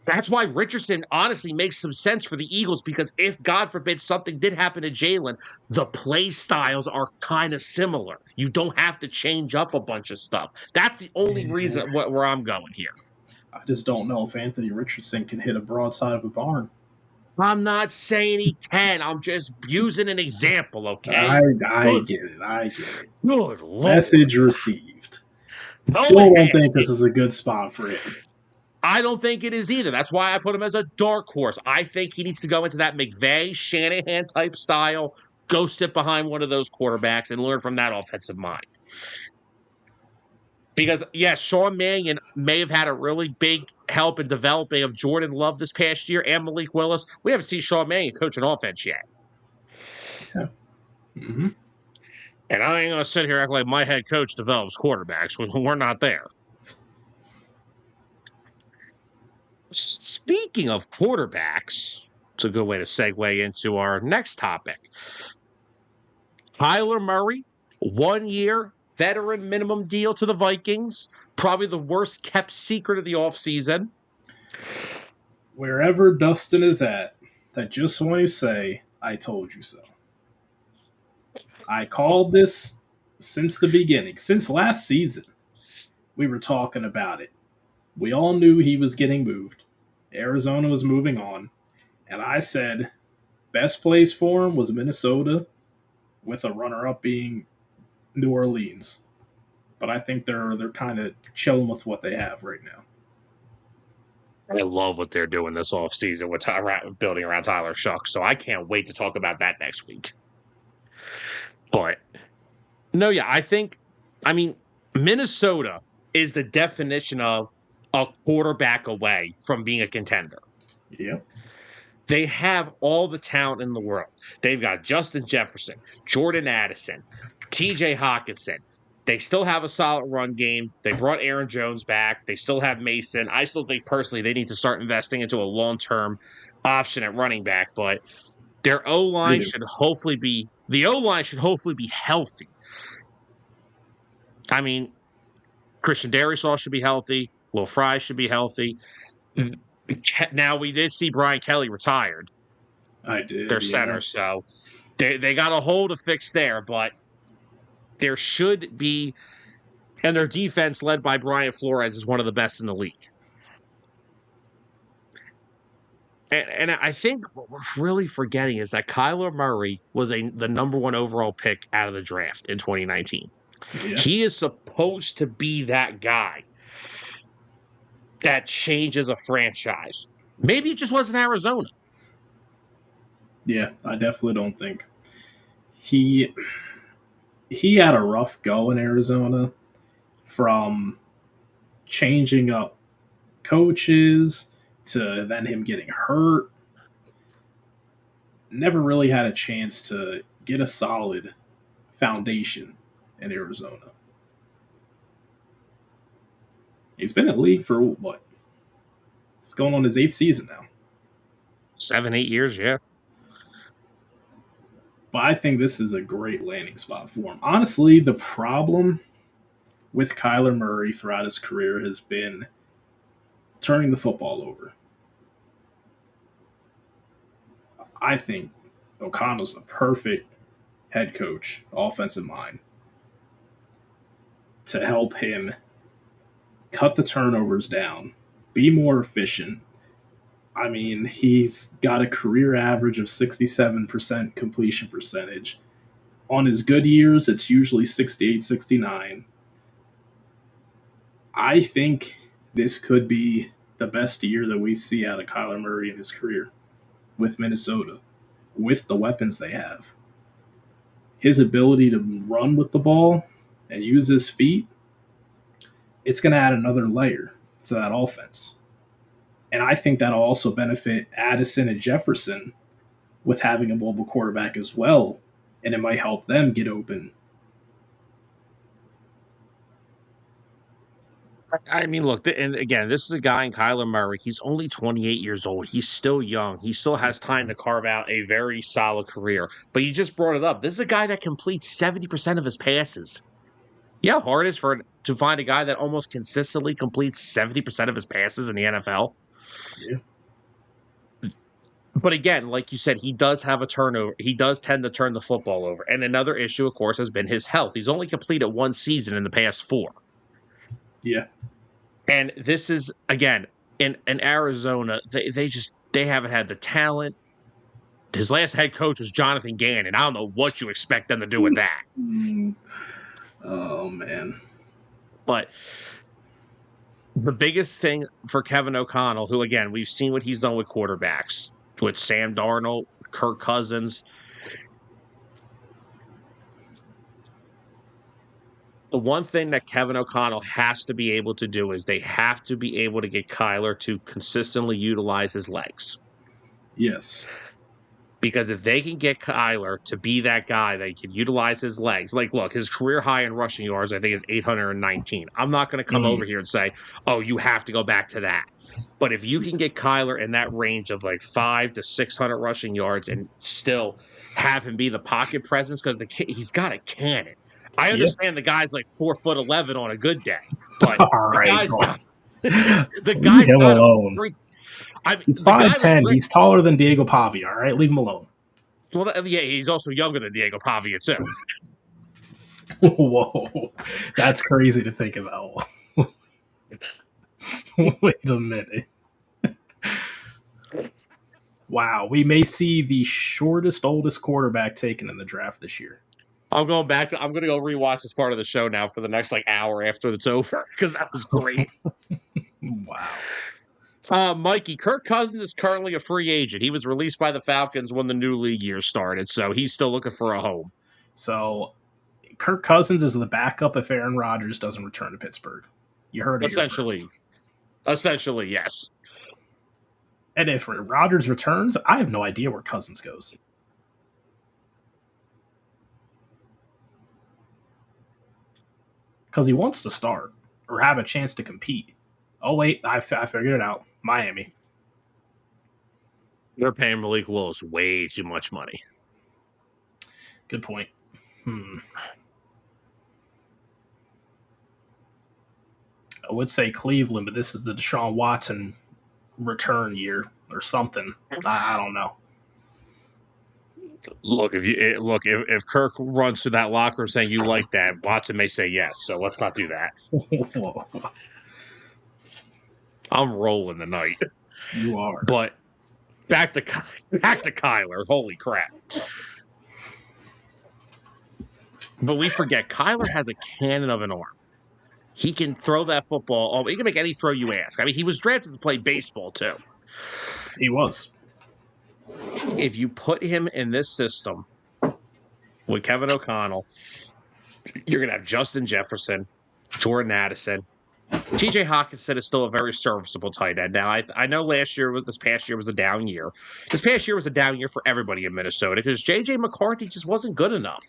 That's why Richardson honestly makes some sense for the Eagles, because if, God forbid, something did happen to Jalen, the play styles are kind of similar. You don't have to change up a bunch of stuff. That's the only Yeah. reason where I'm going here. I just don't know if Anthony Richardson can hit a broadside of a barn. I'm not saying he can. I'm just using an example, I okay? I Good, get it. I get it. good Lord. Message received. Go Still don't ahead. think this is a good spot for him. I don't think it is either. That's why I put him as a dark horse. I think he needs to go into that McVay, Shanahan type style, go sit behind one of those quarterbacks and learn from that offensive mind. Because, yes, Sean Mannion may have had a really big help in developing of Jordan Love this past year and Malik Willis. We haven't seen Sean Mannion coach an offense yet. Yeah. Mm-hmm. And I ain't going to sit here and act like my head coach develops quarterbacks. We're not there. Speaking of quarterbacks, it's a good way to segue into our next topic. Kyler Murray, 1 year, veteran minimum deal to the Vikings. Probably the worst kept secret of the offseason. Wherever Dustin is at, I just want to say, I told you so. I called this since the beginning. Since last season, we were talking about it. We all knew he was getting moved. Arizona was moving on. And I said, best place for him was Minnesota, with a runner-up being New Orleans. But I think they're kind of chilling with what they have right now. I love what they're doing this offseason with building around Tyler Shuck. So I can't wait to talk about that next week. But no, yeah, I mean, Minnesota is the definition of a quarterback away from being a contender. Yep. They have all the talent in the world. They've got Justin Jefferson, Jordan Addison, TJ Hawkinson. They still have a solid run game. They brought Aaron Jones back. They still have Mason. I still think personally they need to start investing into a long-term option at running back, but their O-line should hopefully be healthy. I mean, Christian Darrisaw should be healthy. Will Fry should be healthy. Now, we did see Brian Kelly retired. I did. Their center, so they got a hole to fix there, but there should be, and their defense led by Brian Flores is one of the best in the league. And I think what we're really forgetting is that Kyler Murray was the number 1 overall pick out of the draft in 2019. Yeah. He is supposed to be that guy that changes a franchise. Maybe it just wasn't Arizona. Yeah, I definitely don't think he had a rough go in Arizona, from changing up coaches to then him getting hurt. Never really had a chance to get a solid foundation in Arizona. He's been in the league for what? It's going on his 8th season now. 7-8 years, yeah. But I think this is a great landing spot for him. Honestly, the problem with Kyler Murray throughout his career has been turning the football over. I think O'Connell's the perfect head coach, offensive mind, to help him cut the turnovers down, be more efficient. I mean, he's got a career average of 67% completion percentage. On his good years, it's usually 68, 69. I think this could be the best year that we see out of Kyler Murray in his career with Minnesota, with the weapons they have. His ability to run with the ball and use his feet, it's going to add another layer to that offense. And I think that'll also benefit Addison and Jefferson with having a mobile quarterback as well, and it might help them get open. I mean, look, and again, this is a guy in Kyler Murray. He's only 28 years old. He's still young. He still has time to carve out a very solid career. But you just brought it up. This is a guy that completes 70% of his passes. You know how hard it is to find a guy that almost consistently completes 70% of his passes in the NFL? Yeah. But again, like you said, he does have a turnover. He does tend to turn the football over. And another issue, of course, has been his health. He's only completed one season in the past 4. Yeah. And this is, again, in Arizona, they haven't had the talent. His last head coach was Jonathan Gannon. I don't know what you expect them to do with that. Oh, man. But the biggest thing for Kevin O'Connell, who, again, we've seen what he's done with quarterbacks, with Sam Darnold, Kirk Cousins. The one thing that Kevin O'Connell has to be able to do is they have to be able to get Kyler to consistently utilize his legs. Yes. Because if they can get Kyler to be that guy that can utilize his legs, like, look, his career high in rushing yards, I think, is 819. I'm not going to come over here and say, oh, you have to go back to that. But if you can get Kyler in that range of like 500 to 600 rushing yards and still have him be the pocket presence, because he's got a cannon. I understand the guy's like 4'11" on a good day, but All right, the leave guy's him got alone. a freak. He's 5'10". He's taller than Diego Pavia. All right, leave him alone. Well, yeah, he's also younger than Diego Pavia too. Whoa, that's crazy to think about. Wait a minute. Wow, we may see the shortest, oldest quarterback taken in the draft this year. I'm going to go rewatch this part of the show now for the next hour after it's over, because that was great. Wow. Mikey, Kirk Cousins is currently a free agent. He was released by the Falcons when the new league year started, so he's still looking for a home. So Kirk Cousins is the backup if Aaron Rodgers doesn't return to Pittsburgh. You heard it Essentially, yes. And if Rodgers returns, I have no idea where Cousins goes. Because he wants to start or have a chance to compete. Oh, wait, I figured it out. Miami. They're paying Malik Willis way too much money. Good point. I would say Cleveland, but this is the Deshaun Watson return year or something. I don't know. Look, if Kirk runs to that locker saying you like that, Watson may say yes. So let's not do that. I'm rolling the night. You are. But back to Kyler. Holy crap! But we forget Kyler has a cannon of an arm. He can throw that football. He can make any throw you ask. I mean, he was drafted to play baseball too. He was. If you put him in this system with Kevin O'Connell, you're going to have Justin Jefferson, Jordan Addison. TJ Hawkinson is still a very serviceable tight end. Now, I know this past year was a down year. This past year was a down year for everybody in Minnesota because J.J. McCarthy just wasn't good enough.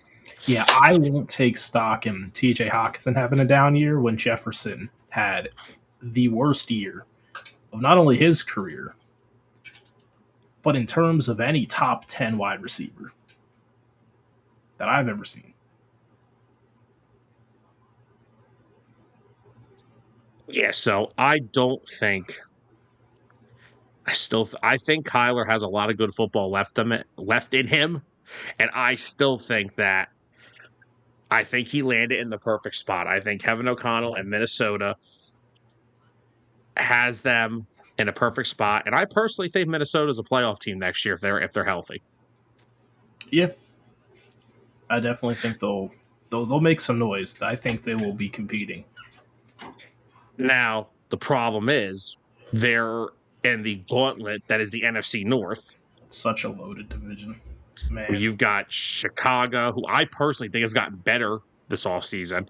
Yeah, I won't take stock in TJ Hawkinson having a down year when Jefferson had the worst year of not only his career, but in terms of any top 10 wide receiver that I've ever seen. Yeah, so I think Kyler has a lot of good football left in him, and I still think that he landed in the perfect spot. I think Kevin O'Connell and Minnesota has them in a perfect spot, and I personally think Minnesota's a playoff team next year if they're healthy. Yeah, I definitely think they'll make some noise. I think they will be competing. Now the problem is they're in the gauntlet that is the NFC North. Such a loaded division, man. You've got Chicago, who I personally think has gotten better this offseason.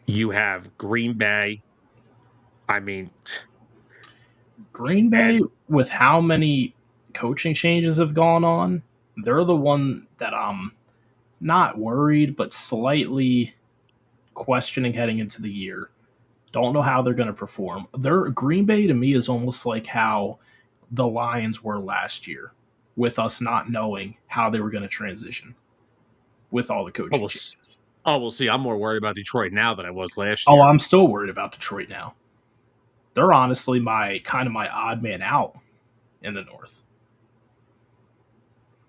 You have Green Bay. I mean, Green Bay, with how many coaching changes have gone on, they're the one that I'm not worried, but slightly questioning heading into the year. Don't know how they're going to perform. Green Bay to me is almost like how the Lions were last year, with us not knowing how they were going to transition with all the coaching changes. We'll see. I'm more worried about Detroit now than I was last year. Oh, I'm still worried about Detroit now. they're honestly my odd man out in the North.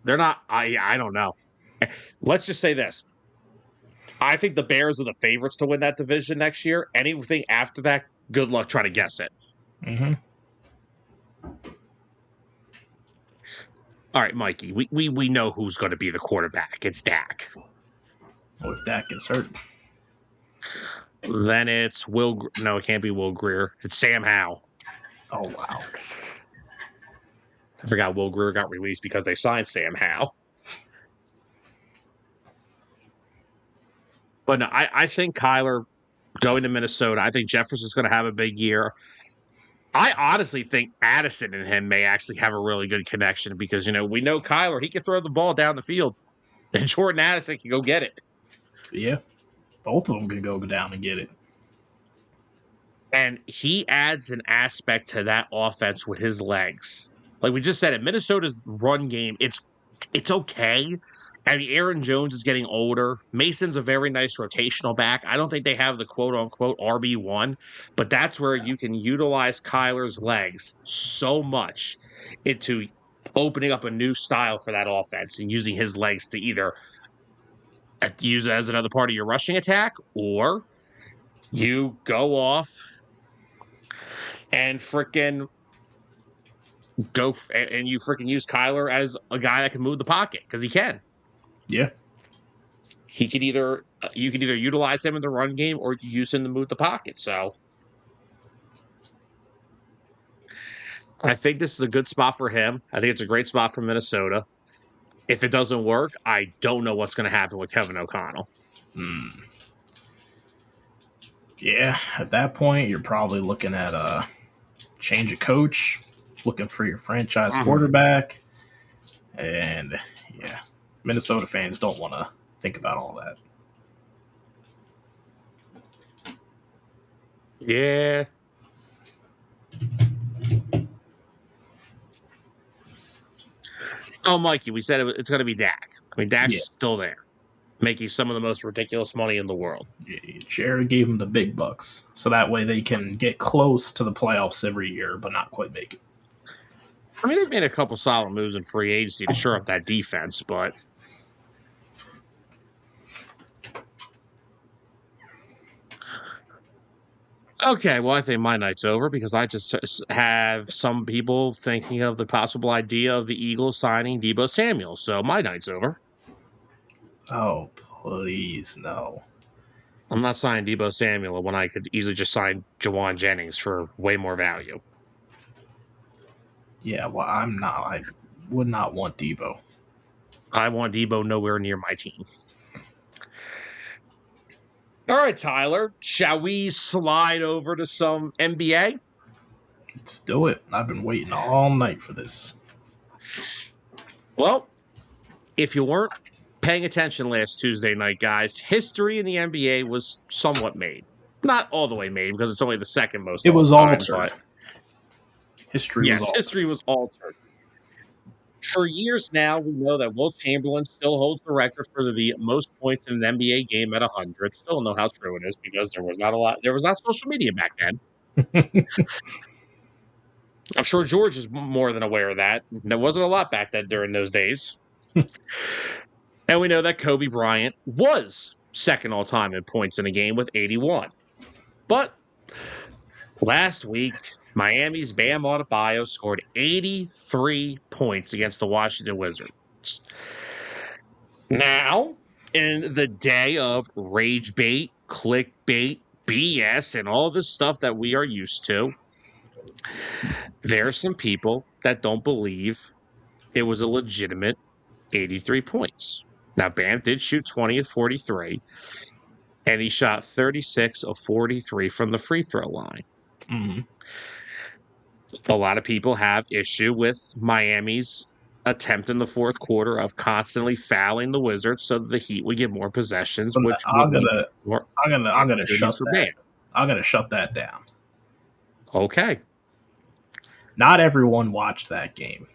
They're not. I don't know. Let's just say this. I think the Bears are the favorites to win that division next year. Anything after that, good luck trying to guess it. Mm-hmm. All right, Mikey, we know who's going to be the quarterback. It's Dak. Well, if Dak gets hurt, Then it's Will. No, it can't be Will Greer. It's Sam Howell. oh wow, I forgot Will Greer got released because they signed Sam Howell. But no, I think Kyler going to Minnesota. I think Jefferson's going to have a big year. I honestly think Addison and him may actually have a really good connection because, we know Kyler, he can throw the ball down the field, and Jordan Addison can go get it. yeah, both of them can go down and get it. And he adds an aspect to that offense with his legs. Like we just said, it Minnesota's run game, it's okay. I mean, Aaron Jones is getting older. Mason's a very nice rotational back. I don't think they have the quote-unquote RB1, but that's where you can utilize Kyler's legs so much into opening up a new style for that offense and using his legs to either use it as another part of your rushing attack or you go off and freaking and you freaking use Kyler as a guy that can move the pocket because he can. Yeah. He could either you could either utilize him in the run game or you use him to move the pocket. So I think this is a good spot for him. I think it's a great spot for Minnesota. If it doesn't work, I don't know what's going to happen with Kevin O'Connell. Yeah, at that point, you're probably looking at a change of coach, looking for your franchise quarterback. And yeah, Minnesota fans don't want to think about all that. Yeah. Oh, Mikey, we said it's going to be Dak. I mean, Dak's still there, making some of the most ridiculous money in the world. Jared gave him the big bucks, so that way they can get close to the playoffs every year, but not quite make it. I mean, they've made a couple solid moves in free agency to shore up that defense, but okay, well, I think my night's over because I just have some people thinking of the possible idea of the Eagles signing Deebo Samuel. So my night's over. Oh, please, no. I'm not signing Deebo Samuel when I could easily just sign Jawan Jennings for way more value. Yeah, well, I'm not. I would not want Deebo. I want Deebo nowhere near my team. All right, Tyler, shall we slide over to some NBA? Let's do it. I've been waiting all night for this. Well, if you weren't paying attention last Tuesday night, guys, history in the NBA was somewhat made. Not all the way made because it's only the second most. It was altered. But history was altered. History was altered. For years now, we know that Wilt Chamberlain still holds the record for the most points in an NBA game at 100. Still don't know how true it is because there was not social media back then. I'm sure George is more than aware of that. There wasn't a lot back then during those days. And we know that Kobe Bryant was second all-time in points in a game with 81. But last week, Miami's Bam Adebayo scored 83 points against the Washington Wizards. Now, in the day of rage bait, clickbait, BS, and all this stuff that we are used to, there are some people that don't believe it was a legitimate 83 points. Now, Bam did shoot 20 of 43, and he shot 36 of 43 from the free throw line. Mm-hmm. A lot of people have issue with Miami's attempt in the fourth quarter of constantly fouling the Wizards so that the Heat would get more possessions. So which I'm gonna shut that. I'm gonna shut that down. Okay. Not everyone watched that game.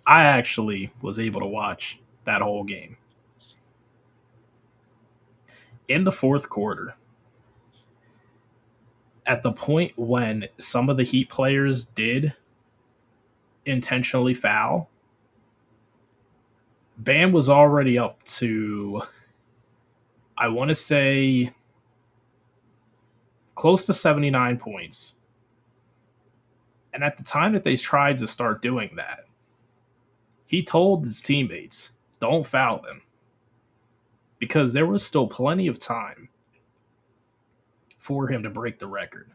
I actually was able to watch that whole game. In the fourth quarter, At the point when some of the Heat players did intentionally foul, Bam was already up to, I want to say, close to 79 points. And at the time that they tried to start doing that, he told his teammates, don't foul them. Because there was still plenty of time for him to break the record.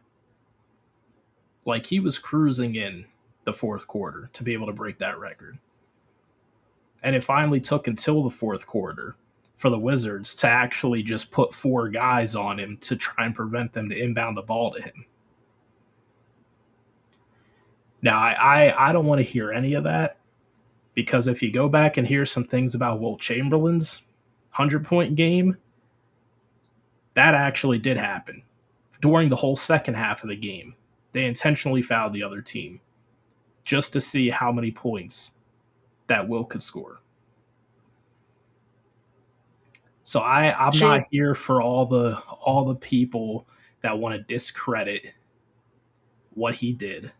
Like, he was cruising in the fourth quarter to be able to break that record. And it finally took until the fourth quarter for the Wizards to actually just put 4 guys on him to try and prevent them to inbound the ball to him. Now, I don't want to hear any of that, because if you go back and hear some things about Wilt Chamberlain's 100-point game, that actually did happen. During the whole second half of the game, they intentionally fouled the other team just to see how many points that Wilt could score. So I'm not here for all the people that want to discredit what he did.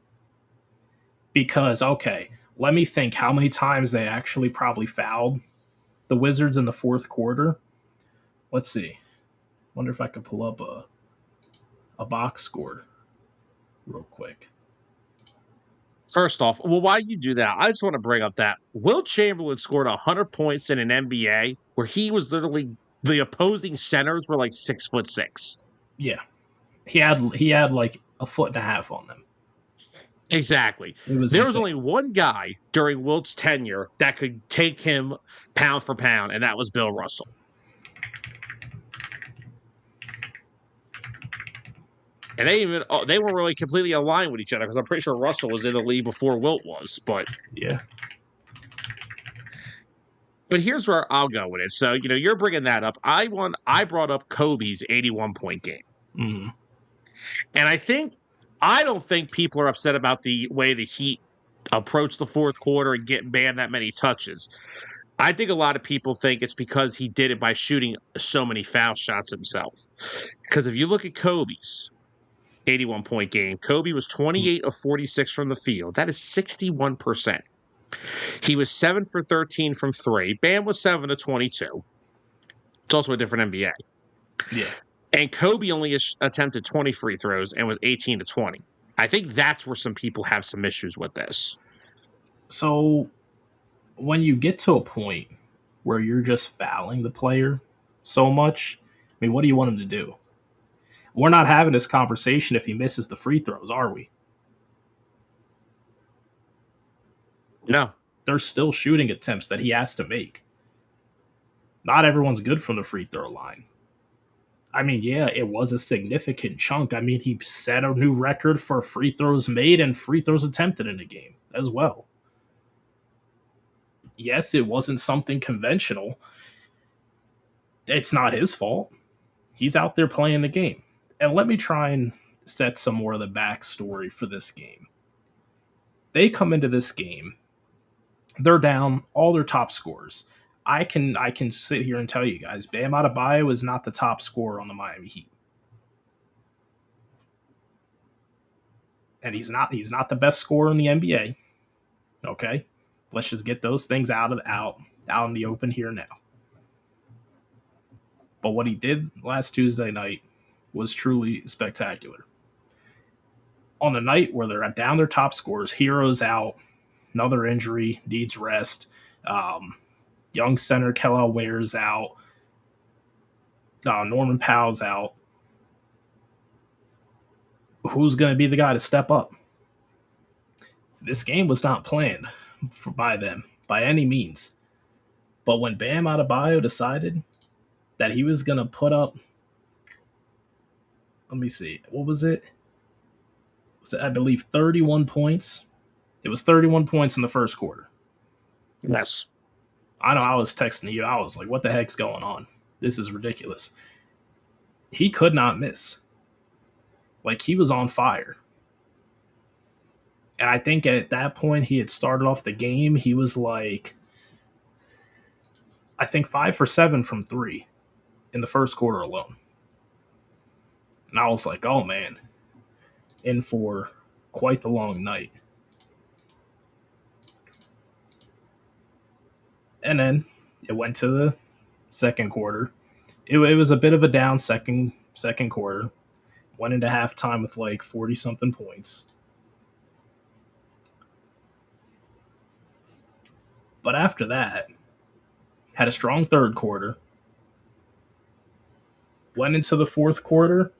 Because, okay, let me think how many times they actually probably fouled the Wizards in the fourth quarter. Let's see. Wonder if I could pull up a box score real quick. First off, well, why you do that? I just want to bring up that Wilt Chamberlain scored 100 points in an NBA where he was literally the opposing centers were like 6'6". Yeah, he had like a foot and a half on them. Exactly. There was only one guy during Wilt's tenure that could take him pound for pound, and that was Bill Russell. And they weren't really completely aligned with each other, because I'm pretty sure Russell was in the league before Wilt was. But yeah. But here's where I'll go with it. So, you're bringing that up. I brought up Kobe's 81-point game. Mm-hmm. And I don't think people are upset about the way the Heat approached the fourth quarter and getting banned that many touches. I think a lot of people think it's because he did it by shooting so many foul shots himself. Because if you look at Kobe's 81-point game, Kobe was 28 of 46 from the field. That is 61%. He was 7 for 13 from 3. Bam was 7 of 22. It's also a different NBA. Yeah. And Kobe only attempted 20 free throws and was 18 to 20. I think that's where some people have some issues with this. So when you get to a point where you're just fouling the player so much, I mean, what do you want him to do? We're not having this conversation if he misses the free throws, are we? No. There's still shooting attempts that he has to make. Not everyone's good from the free throw line. I mean, yeah, it was a significant chunk. I mean, he set a new record for free throws made and free throws attempted in a game as well. Yes, it wasn't something conventional. It's not his fault. He's out there playing the game. And let me try and set some more of the backstory for this game. They come into this game, they're down all their top scorers. I can sit here and tell you guys, Bam Adebayo is not the top scorer on the Miami Heat. And he's not the best scorer in the NBA. Okay? Let's just get those things out in the open here now. But what he did last Tuesday night was truly spectacular. On a night where they're down their top scorers, Hero's out, another injury, needs rest. Young center Kelly Ware's out. Norman Powell's out. Who's going to be the guy to step up? This game was not planned by them by any means. But when Bam Adebayo decided that he was going to put up, let me see, what was it? Was it, I believe, 31 points? It was 31 points in the first quarter. Yes. I know I was texting you. I was like, what the heck's going on? This is ridiculous. He could not miss. Like, he was on fire. And I think at that point he had started off the game. He was like, I think 5 for 7 from 3 in the first quarter alone. And I was like, oh man, in for quite the long night. And then it went to the second quarter. It was a bit of a down second quarter. Went into halftime with like 40 something points. But after that, had a strong third quarter. Went into the fourth quarter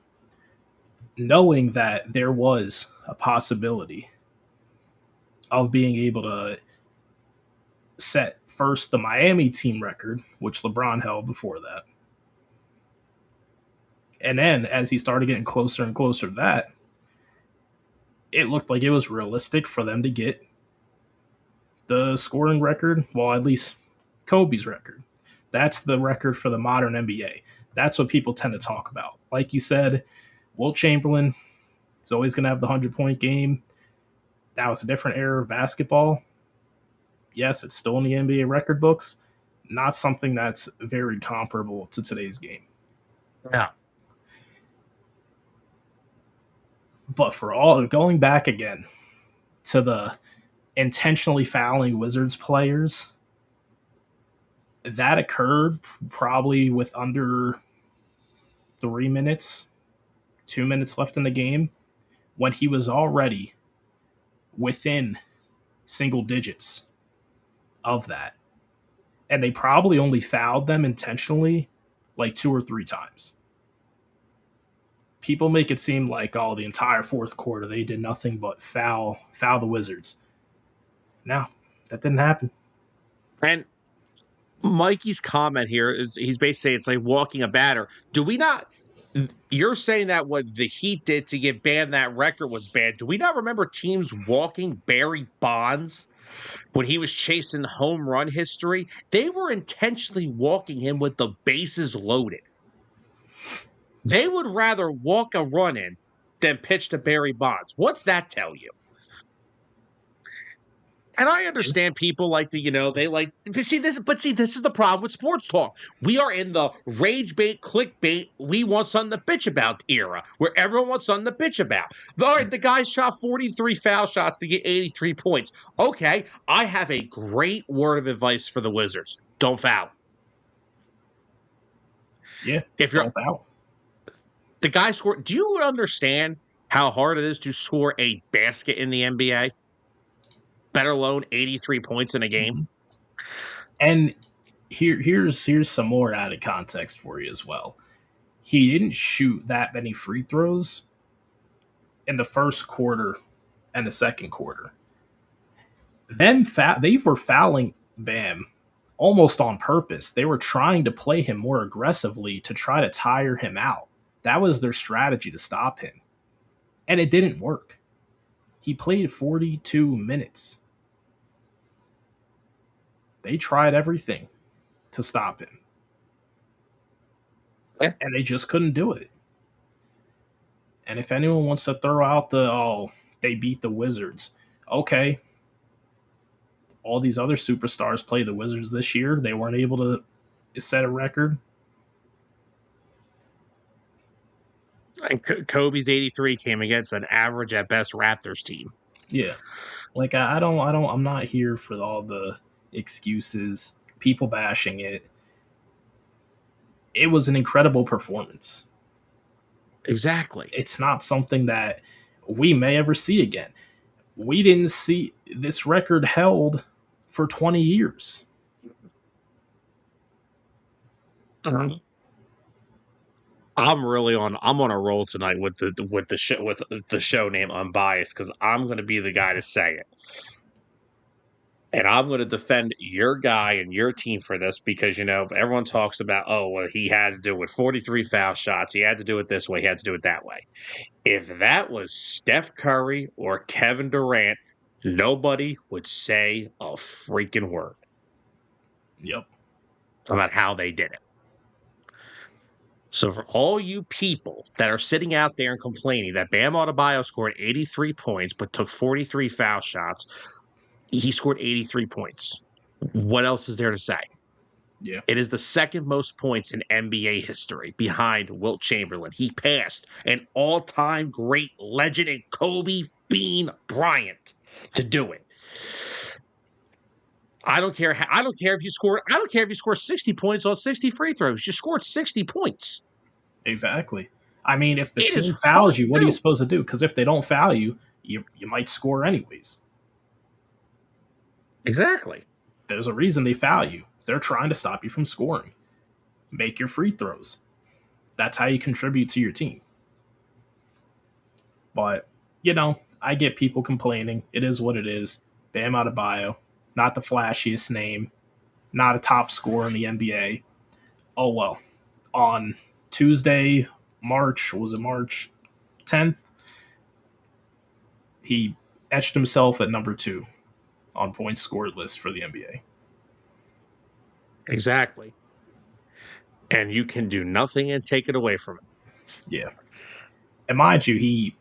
knowing that there was a possibility of being able to set first the Miami team record, which LeBron held before that. And then as he started getting closer and closer to that, it looked like it was realistic for them to get the scoring record, well, at least Kobe's record. That's the record for the modern NBA. That's what people tend to talk about. Like you said, Wilt Chamberlain is always going to have the 100-point game. That was a different era of basketball. Yes, it's still in the NBA record books. Not something that's very comparable to today's game. No. But for all going back again to the intentionally fouling Wizards players, that occurred probably with under 3 minutes, 2 minutes left in the game, when he was already within single digits of that. And they probably only fouled them intentionally like 2 or 3 times. People make it seem like, oh, the entire fourth quarter they did nothing but foul the Wizards. No, that didn't happen. And Mikey's comment here is he's basically saying it's like walking a batter. Do we not? You're saying that what the Heat did to get banned that record was bad. Do we not remember teams walking Barry Bonds when he was chasing home run history? They were intentionally walking him with the bases loaded. They would rather walk a run in than pitch to Barry Bonds. What's that tell you? And I understand people like they like this is the problem with sports talk. We are in the rage bait, clickbait, we want something to bitch about era, where everyone wants something to bitch about. All right, the guy shot 43 foul shots to get 83 points. Okay, I have a great word of advice for the Wizards. Don't foul. Yeah, if you're foul. The guy scored. Do you understand how hard it is to score a basket in the NBA? Better alone 83 points in a game. Mm-hmm. And here's some more added context for you as well. He didn't shoot that many free throws in the first quarter and the second quarter. Then they were fouling Bam almost on purpose. They were trying to play him more aggressively to try to tire him out. That was their strategy to stop him. And it didn't work. He played 42 minutes. They tried everything to stop him. Yeah. And they just couldn't do it. And if anyone wants to throw out they beat the Wizards, okay. All these other superstars play the Wizards this year. They weren't able to set a record. And Kobe's 83 came against an average at best Raptors team. Yeah. Like I'm not here for all the excuses, people bashing it. It was an incredible performance. Exactly. It's not something that we may ever see again. We didn't see this record held for 20 years. I'm on a roll tonight with the show name Unbiased, because I'm going to be the guy to say it. And I'm going to defend your guy and your team for this, because, everyone talks about, he had to do it with 43 foul shots. He had to do it this way. He had to do it that way. If that was Steph Curry or Kevin Durant, nobody would say a freaking word. Yep. About how they did it. So for all you people that are sitting out there and complaining that Bam Adebayo scored 83 points but took 43 foul shots, he scored 83 points. What else is there to say? Yeah. It is the second most points in NBA history behind Wilt Chamberlain. He passed an all-time great legend in Kobe Bean Bryant to do it. I don't care if you score. I don't care if you score 60 points on 60 free throws. You scored 60 points. Exactly. I mean, if the It is team fouls hard you, to what are you do. supposed to do? Because if they don't foul you, you might score anyways. Exactly. There's a reason they foul you. They're trying to stop you from scoring. Make your free throws. That's how you contribute to your team. But, I get people complaining. It is what it is. Bam Adebayo, not the flashiest name, not a top scorer in the NBA. Oh well. On Tuesday, March 10th, he etched himself at number 2 on points scored list for the NBA. Exactly. And you can do nothing and take it away from him. Yeah. And mind you, he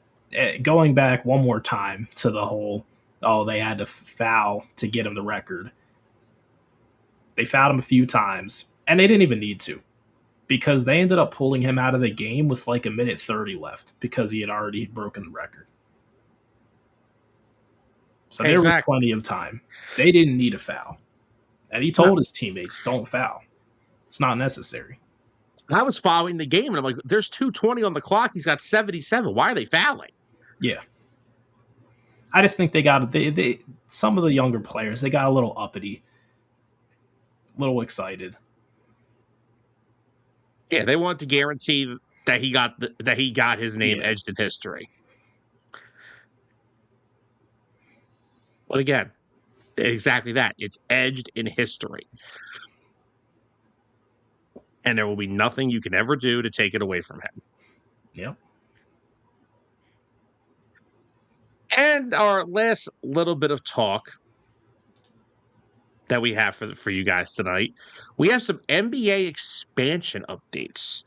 going back one more time to the whole, they had to foul to get him the record. They fouled him a few times, and they didn't even need to, because they ended up pulling him out of the game with like a minute 30 left because he had already broken the record. So there was plenty of time. They didn't need a foul. And he told his teammates, don't foul. It's not necessary. I was following the game, and I'm like, there's 2:20 on the clock. He's got 77. Why are they fouling? Yeah. I just think they some of the younger players, they got a little uppity, a little excited. Yeah, they want to guarantee that he got his name edged in history. But again, exactly that. It's edged in history. And there will be nothing you can ever do to take it away from him. Yep. And our last little bit of talk that we have for you guys tonight, we have some NBA expansion updates.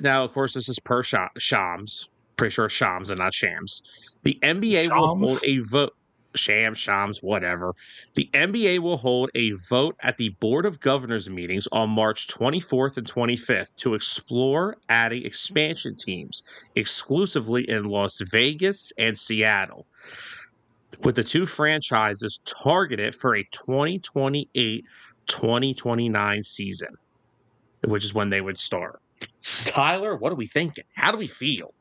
Now, of course, this is per Shams. Pretty sure Shams and not Shams. The NBA will hold a vote. Shams, whatever. The NBA will hold a vote at the Board of Governors meetings on March 24th and 25th to explore adding expansion teams exclusively in Las Vegas and Seattle, with the two franchises targeted for a 2028-2029 season, which is when they would start. Tyler, what are we thinking? How do we feel?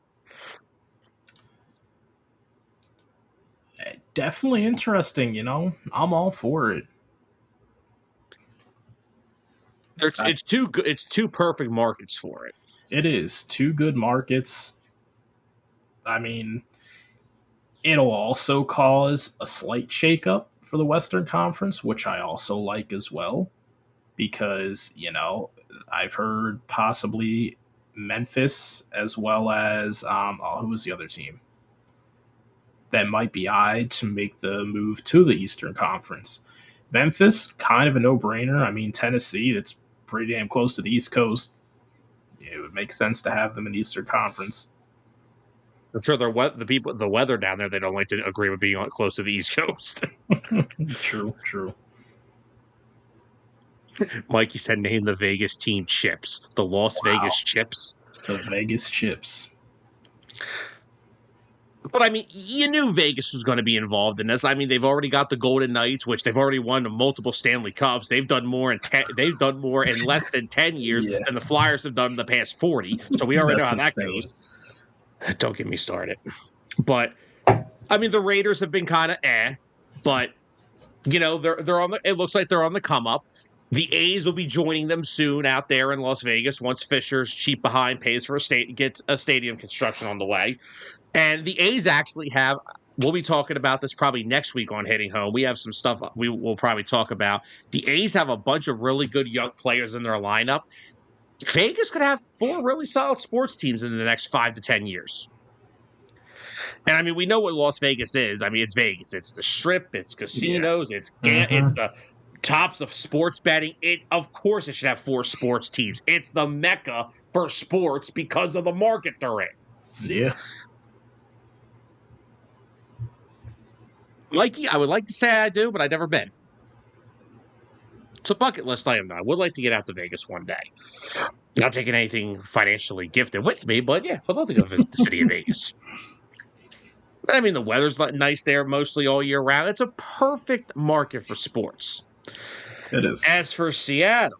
Definitely interesting, I'm all for it. It's too good. It's two perfect markets for it. It is. Two good markets. I mean, it'll also cause a slight shakeup for the Western Conference, which I also like as well, because, I've heard possibly Memphis as well as, who was the other team that might be eyed to make the move to the Eastern Conference? Memphis, kind of a no-brainer. I mean, Tennessee, that's pretty damn close to the East Coast. It would make sense to have them in the Eastern Conference. I'm sure the weather down there, they don't like to agree with being close to the East Coast. True. Mikey said, name the Vegas team Chips. The Las Vegas Chips. The Vegas Chips. But, I mean, you knew Vegas was going to be involved in this. I mean, they've already got the Golden Knights, which they've already won multiple Stanley Cups. They've done more in less than 10 years than the Flyers have done in the past 40. So we already know how that goes. Don't get me started. But, I mean, the Raiders have been kind of but, they're on it looks like they're on the come up. The A's will be joining them soon out there in Las Vegas once Fisher's cheap behind pays for gets a stadium construction on the way. And the A's actually we'll be talking about this probably next week on Hitting Home. We have some stuff we will probably talk about. The A's have a bunch of really good young players in their lineup. Vegas could have 4 really solid sports teams in the next 5 to 10 years. And I mean, we know what Las Vegas is. I mean, it's Vegas. It's the Strip. It's casinos. It's the tops of sports betting. Of course, it should have 4 sports teams. It's the mecca for sports because of the market they're in. Yeah. Mikey, I would like to say I do, but I've never been. It's a bucket list item, though. I would like to get out to Vegas one day. Not taking anything financially gifted with me, but yeah, I'd love to go visit the city of Vegas. But I mean, the weather's nice there mostly all year round. It's a perfect market for sports. It is. As for Seattle,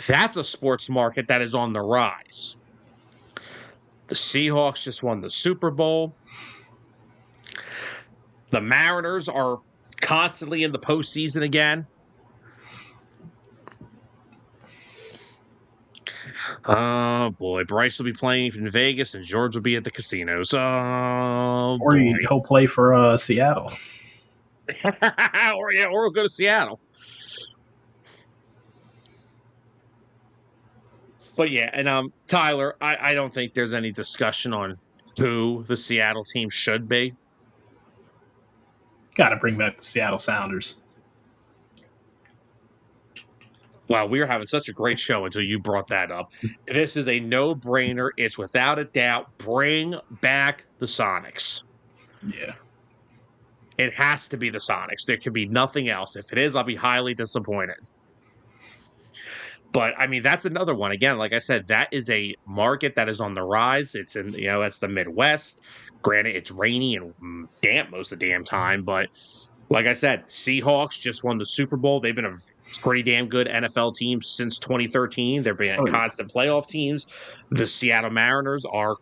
that's a sports market that is on the rise. The Seahawks just won the Super Bowl. The Mariners are constantly in the postseason again. Oh boy, Bryce will be playing in Vegas, and George will be at the casinos. Oh Or boy, he'll play for Seattle. or we'll go to Seattle. But yeah, and Tyler, I don't think there's any discussion on who the Seattle team should be. Got to bring back the Seattle Sounders. Wow, we were having such a great show until you brought that up. This is a no-brainer. It's without a doubt. Bring back the Sonics. Yeah. It has to be the Sonics. There can be nothing else. If it is, I'll be highly disappointed. But I mean, that's another one. Again, like I said, that is a market that is on the rise. It's in, that's the Midwest. Granted, it's rainy and damp most of the damn time. But like I said, Seahawks just won the Super Bowl. They've been a pretty damn good NFL team since 2013. They're being constant playoff teams. The Seattle Mariners are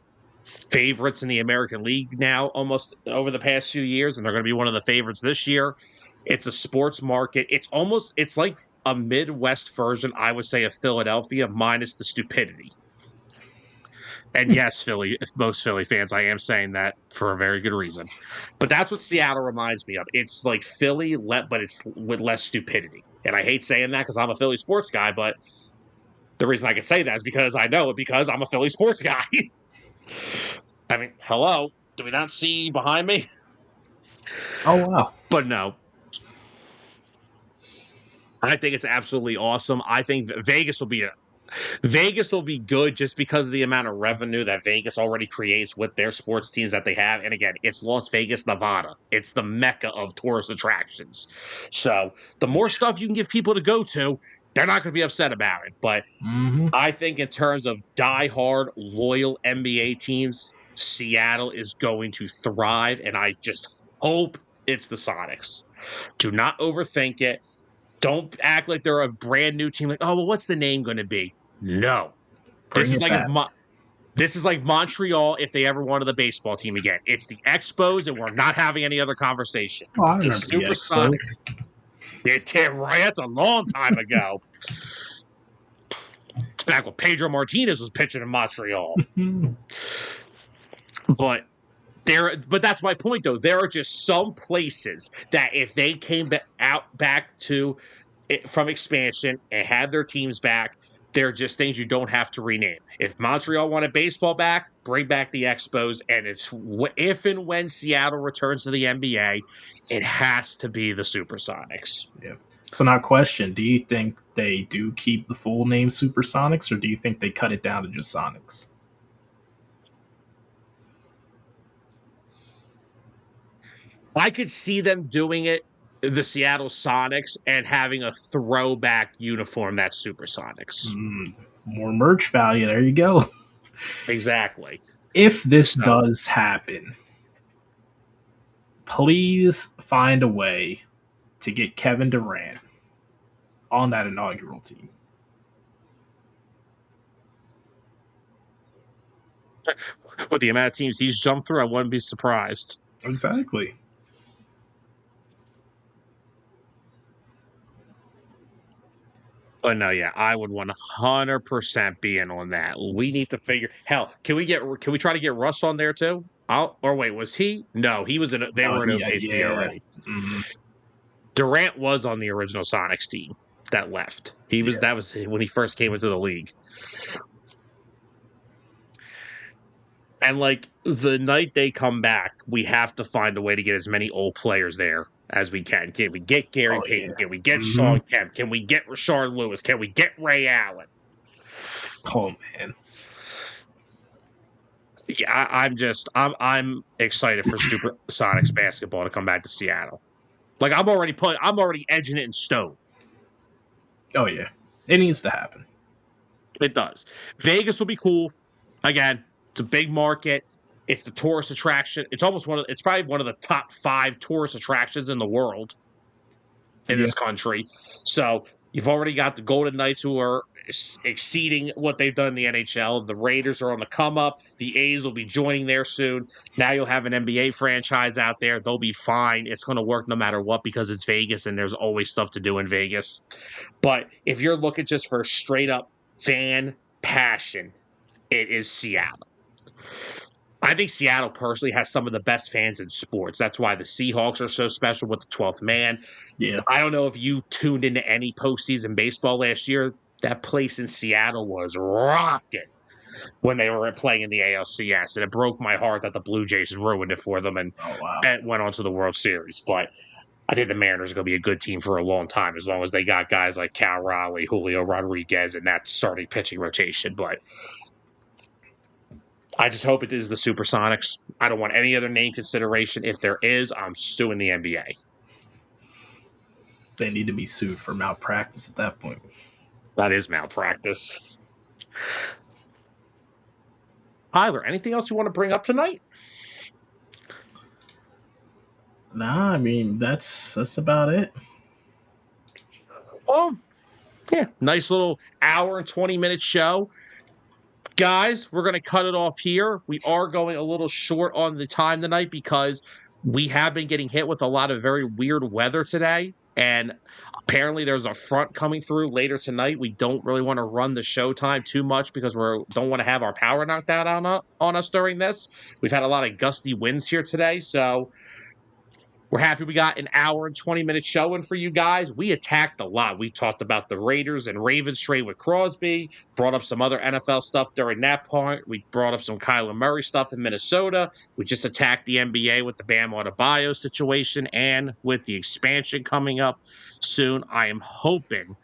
favorites in the American League now almost over the past few years, and they're going to be one of the favorites this year. It's a sports market. It's like a Midwest version, I would say, of Philadelphia minus the stupidity. And yes, most Philly fans, I am saying that for a very good reason. But that's what Seattle reminds me of. It's like Philly, but it's with less stupidity. And I hate saying that because I'm a Philly sports guy, but the reason I can say that is because I know it because I'm a Philly sports guy. I mean, hello? Do we not see behind me? Oh, wow. But no. I think it's absolutely awesome. I think Vegas will be good just because of the amount of revenue that Vegas already creates with their sports teams that they have. And again, it's Las Vegas, Nevada. It's the mecca of tourist attractions. So the more stuff you can give people to go to, they're not going to be upset about it. But I think in terms of diehard, loyal NBA teams, Seattle is going to thrive. And I just hope it's the Sonics. Do not overthink it. Don't act like they're a brand new team. Like, oh, well, what's the name going to be? No. This is like Montreal if they ever wanted the baseball team again. It's the Expos, and we're not having any other conversation. Oh, I the remember the Expos. Right, that's a long time ago. It's back when Pedro Martinez was pitching in Montreal. But that's my point, though. There are just some places that if they came back to from expansion and had their teams back, they're just things you don't have to rename. If Montreal wanted baseball back, bring back the Expos. And if and when Seattle returns to the NBA, it has to be the Supersonics. Yeah. So now question, do you think they do keep the full name Supersonics, or do you think they cut it down to just Sonics? I could see them doing it, the Seattle Sonics, and having a throwback uniform that's Supersonics. More merch value. There you go. Exactly. If this does happen, please find a way to get Kevin Durant on that inaugural team. With the amount of teams he's jumped through, I wouldn't be surprised. Exactly. But no, yeah, I would 100% be in on that. We need to figure. Hell, can we try to get Russ on there too? Or wait, was he? No, he was in. They were in OKC already. Mm-hmm. Durant was on the original Sonics team that left. That was when he first came into the league. And like the night they come back, we have to find a way to get as many old players there as we can. Can we get Gary Payton? Yeah. Can we get Sean Kemp? Can we get Rashard Lewis? Can we get Ray Allen? Oh man. Yeah, I'm excited for Supersonics basketball to come back to Seattle. Like I'm already edging it in stone. Oh yeah, it needs to happen. It does. Vegas will be cool. Again, it's a big market. It's the tourist attraction. It's probably one of the top 5 tourist attractions in the world in Yeah. this country. So you've already got the Golden Knights who are exceeding what they've done in the NHL. The Raiders are on the come up. The A's will be joining there soon. Now you'll have an NBA franchise out there. They'll be fine. It's going to work no matter what because it's Vegas and there's always stuff to do in Vegas. But if you're looking just for straight up fan passion, it is Seattle. I think Seattle personally has some of the best fans in sports. That's why the Seahawks are so special with the 12th man. Yeah. I don't know if you tuned into any postseason baseball last year. That place in Seattle was rocking when they were playing in the ALCS, and it broke my heart that the Blue Jays ruined it for them and went on to the World Series. But I think the Mariners are going to be a good team for a long time as long as they got guys like Cal Raleigh, Julio Rodriguez, and that starting pitching rotation. But I just hope it is the Supersonics. I don't want any other name consideration. If there is, I'm suing the NBA. They need to be sued for malpractice at that point. That is malpractice. Tyler, anything else you want to bring up tonight? Nah, I mean, that's about it. Oh, yeah. Nice little hour and 20-minute show. Guys, we're going to cut it off here. We are going a little short on the time tonight because we have been getting hit with a lot of very weird weather today. And apparently there's a front coming through later tonight. We don't really want to run the show time too much because we don't want to have our power knocked out on us during this. We've had a lot of gusty winds here today, so we're happy we got an hour and 20-minute showing for you guys. We attacked a lot. We talked about the Raiders and Ravens trade with Crosby, brought up some other NFL stuff during that part. We brought up some Kyler Murray stuff in Minnesota. We just attacked the NBA with the Bam Adebayo situation and with the expansion coming up soon. I am hoping.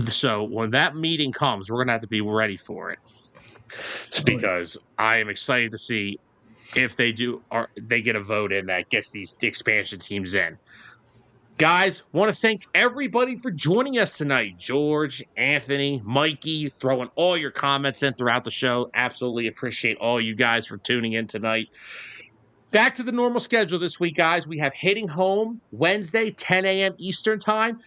So when that meeting comes, we're going to have to be ready for it because I am excited to see if they do, or they get a vote in that gets the expansion teams in. Guys, want to thank everybody for joining us tonight. George, Anthony, Mikey, throwing all your comments in throughout the show. Absolutely appreciate all you guys for tuning in tonight. Back to the normal schedule this week, guys. We have Hitting Home Wednesday, 10 a.m. Eastern Time.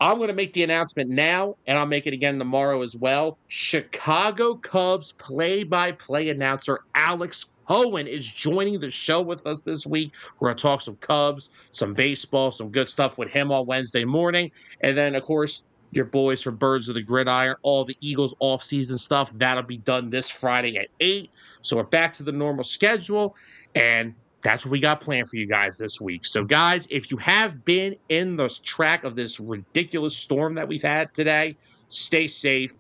I'm going to make the announcement now, and I'll make it again tomorrow as well. Chicago Cubs play-by-play announcer Alex Cohen is joining the show with us this week. We're going to talk some Cubs, some baseball, some good stuff with him on Wednesday morning. And then, of course, your boys from Birds of the Gridiron, all the Eagles off-season stuff, that'll be done this Friday at 8. So we're back to the normal schedule, and that's what we got planned for you guys this week. So, guys, if you have been in the track of this ridiculous storm that we've had today, stay safe.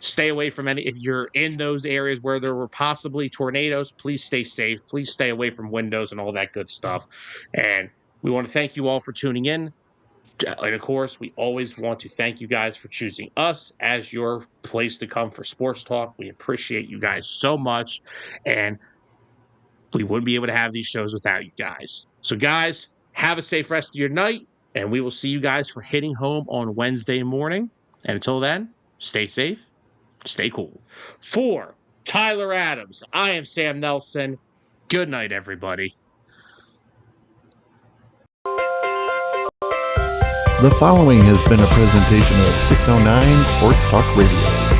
Stay away from any. If you're in those areas where there were possibly tornadoes, please stay safe. Please stay away from windows and all that good stuff. And we want to thank you all for tuning in. And, of course, we always want to thank you guys for choosing us as your place to come for sports talk. We appreciate you guys so much. And we wouldn't be able to have these shows without you guys. So, guys, have a safe rest of your night, and we will see you guys for Hitting Home on Wednesday morning. And until then, stay safe, stay cool. For Tyler Adams, I am Sam Nelson. Good night, everybody. The following has been a presentation of 609 Sports Talk Radio.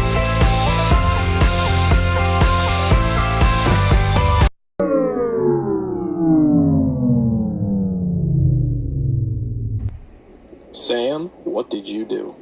Sam, what did you do?